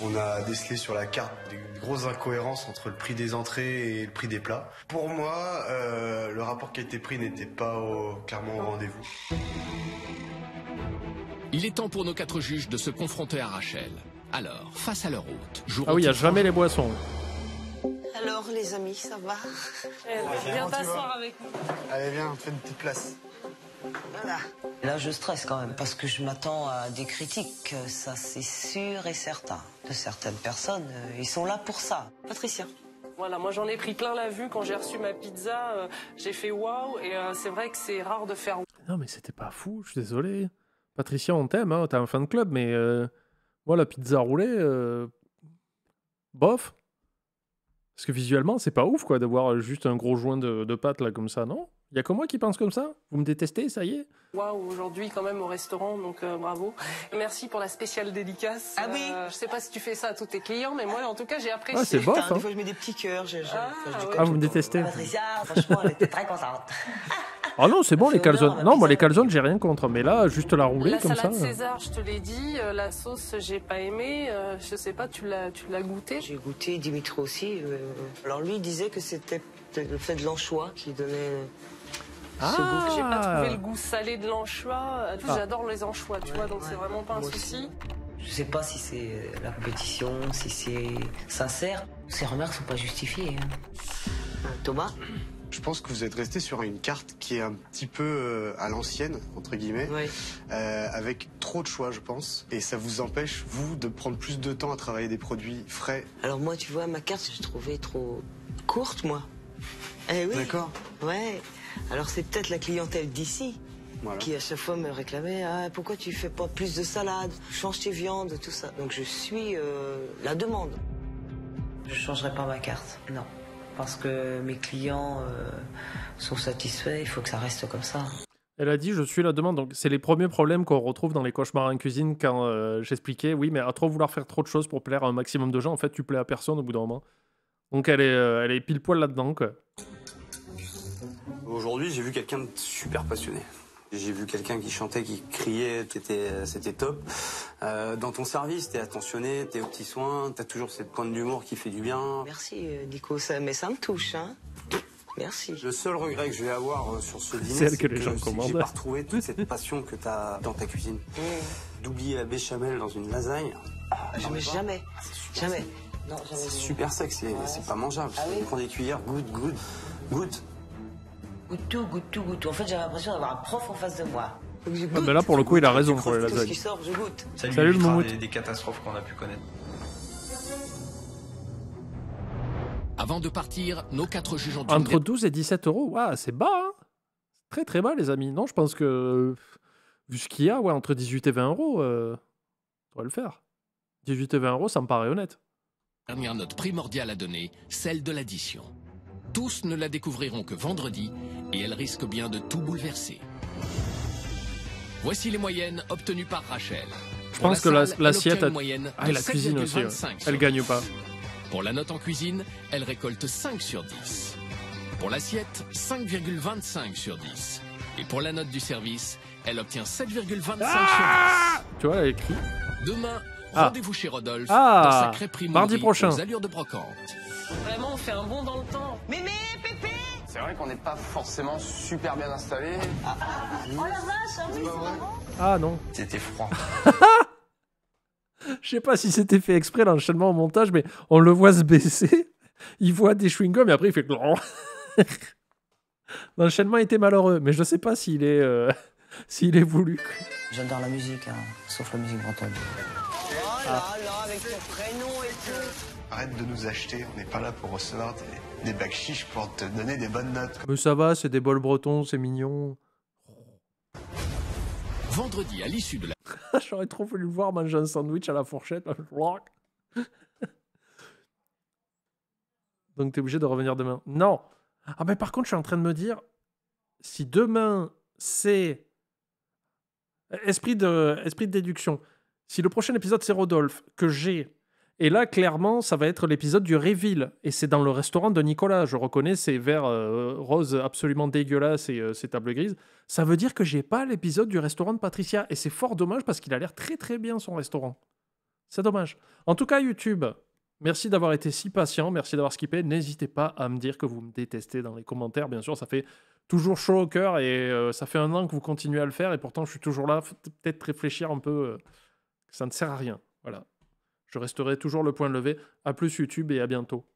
On a décelé sur la carte des grosses incohérences entre le prix des entrées et le prix des plats. Pour moi, le rapport qui a été pris n'était pas clairement au rendez-vous. Il est temps pour nos 4 juges de se confronter à Rachel. Alors, face à leur hôte, ah oui, il n'y a jamais les boissons. Alors les amis, ça va? Viens t'asseoir avec nous. Allez, viens, fais une petite place. Voilà. Là, je stresse quand même, parce que je m'attends à des critiques, ça c'est sûr et certain. De certaines personnes, ils sont là pour ça. Patricia. Voilà, moi j'en ai pris plein la vue quand j'ai reçu ma pizza, j'ai fait waouh, et c'est vrai que c'est rare de faire. Non mais c'était pas fou, je suis désolé. Patricia, on t'aime, hein, t'as un fan club, mais moi la pizza roulée, bof. Parce que visuellement, c'est pas ouf quoi de voir juste un gros joint de pâtes là comme ça, non? Il y a que moi qui pense comme ça? Vous me détestez, ça y est? Waouh, aujourd'hui quand même au restaurant, donc bravo. Merci pour la spéciale dédicace. Ah oui. Je sais pas si tu fais ça à tous tes clients, mais moi en tout cas j'ai apprécié. Ah, c'est bof, hein. Des fois je mets des petits cœurs. Ah, vous me détestez. Patricia, franchement, elle était très contente. Ah non, c'est bon, les fait honneur à calzones. ma Non, moi, les pizza. calzones, j'ai rien contre. Mais là, juste la rouler La comme ça. salade César, je te l'ai dit. La sauce, j'ai pas aimé. Je sais pas, tu l'as goûté? J'ai goûté, Dimitri aussi. Alors lui, il disait que c'était le fait de l'anchois qui donnait ce goût. J'ai pas trouvé le goût salé de l'anchois. En plus, j'adore les anchois, tu vois, donc c'est vraiment pas un Moi souci. aussi. Je sais pas si c'est la compétition, si c'est sincère. Ces remarques sont pas justifiées. Thomas? Je pense que vous êtes resté sur une carte qui est un petit peu à l'ancienne, entre guillemets, avec trop de choix, je pense. Et ça vous empêche, vous, de prendre plus de temps à travailler des produits frais. Alors moi, tu vois, ma carte, je trouvais trop courte, moi. Eh oui. D'accord. Ouais. Alors c'est peut-être la clientèle d'ici Voilà. qui à chaque fois me réclamait pourquoi tu fais pas plus de salade, change tes viandes, tout ça. Donc je suis la demande. Je changerai pas ma carte, non. Parce que mes clients sont satisfaits, il faut que ça reste comme ça. Elle a dit, je suis la demande. Donc, c'est les premiers problèmes qu'on retrouve dans les cauchemars en cuisine quand j'expliquais, oui, mais à trop vouloir faire trop de choses pour plaire à un maximum de gens, en fait, tu plais à personne au bout d'un moment. Donc, elle est pile poil là-dedans, quoi. Aujourd'hui, j'ai vu quelqu'un de super passionné. J'ai vu quelqu'un qui chantait, qui criait, c'était top. Dans ton service, t'es attentionné, t'es aux petits soins, t'as toujours cette pointe d'humour qui fait du bien. Merci Nico, mais ça me touche, hein. Merci. Le seul regret que je vais avoir sur ce dîner, Celle que c'est les gens que commandent. j'ai pas retrouvé toute cette passion que t'as dans ta cuisine. D'oublier la béchamel dans une lasagne. Jamais. Jamais. Non, jamais. C'est super sec, c'est pas mangeable. On prend des cuillères, goûte. Goûte tout. En fait, j'avais l'impression d'avoir un prof en face de moi. Ah, mais là, pour le coup, il a raison pour les Tout ce lasagnes. qui sort, je goûte. Ça lui Salut, le évitera moumoute. des catastrophes qu'on a pu connaître. Avant de partir, nos 4 juges ont une Entre 12 et 17 euros, ouais, c'est bas, hein. Très très bas, les amis. Non, je pense que, vu ce qu'il y a, ouais, entre 18 et 20 euros, ça va le faire. 18 et 20 euros, ça me paraît honnête. dernière note primordiale à donner, celle de l'addition. Tous ne la découvriront que vendredi et elle risque bien de tout bouleverser. Voici les moyennes obtenues par Rachel. Je Pour pense que salle, elle l'assiette... obtient une moyenne Ah, de et la cuisine aussi, ouais. 7,25 sur Elle gagne 10. pas. Pour la note en cuisine, elle récolte 5 sur 10. Pour l'assiette, 5,25 sur 10. Et pour la note du service, elle obtient 7,25 Ah sur Tu vois, elle écrit. 10. Demain, Ah. rendez-vous chez Rodolphe Ah. dans sa crêperie Mardi prochain. aux allures de brocante. Vraiment, on fait un bond dans le temps. Mémé, Pépé. C'est vrai qu'on n'est pas forcément super bien installé. Oh la vache, oui, c'est marrant. Ah non. C'était froid. Je sais pas si c'était fait exprès l'enchaînement au montage, mais on le voit se baisser. Il voit des chewing-gums et après il fait... L'enchaînement était malheureux, mais je sais pas s'il est, s'il est voulu. J'adore la musique, hein, sauf la musique bretonne. Oh là là, avec ton prénom et tout. Arrête de nous acheter, on n'est pas là pour recevoir des bacs chiches pour te donner des bonnes notes. Mais ça va, c'est des bols bretons, c'est mignon. Vendredi, à l'issue de la... J'aurais trop voulu le voir manger un sandwich à la fourchette. Donc t'es obligé de revenir demain. Non. Ah mais par contre, je suis en train de me dire, si demain c'est... Esprit de déduction. Si le prochain épisode c'est Rodolphe, que j'ai... Et là, clairement, ça va être l'épisode du reveal. Et c'est dans le restaurant de Nicolas. Je reconnais ces verres roses absolument dégueulasses et ces tables grises. Ça veut dire que j'ai pas l'épisode du restaurant de Patricia. Et c'est fort dommage parce qu'il a l'air très très bien son restaurant. C'est dommage. En tout cas, YouTube, merci d'avoir été si patient. Merci d'avoir skippé. N'hésitez pas à me dire que vous me détestez dans les commentaires. Bien sûr, ça fait toujours chaud au cœur. Et ça fait 1 an que vous continuez à le faire. Et pourtant, je suis toujours là. Faut peut-être réfléchir un peu. Ça ne sert à rien. Voilà. Je resterai toujours le point levé. À plus YouTube et à bientôt.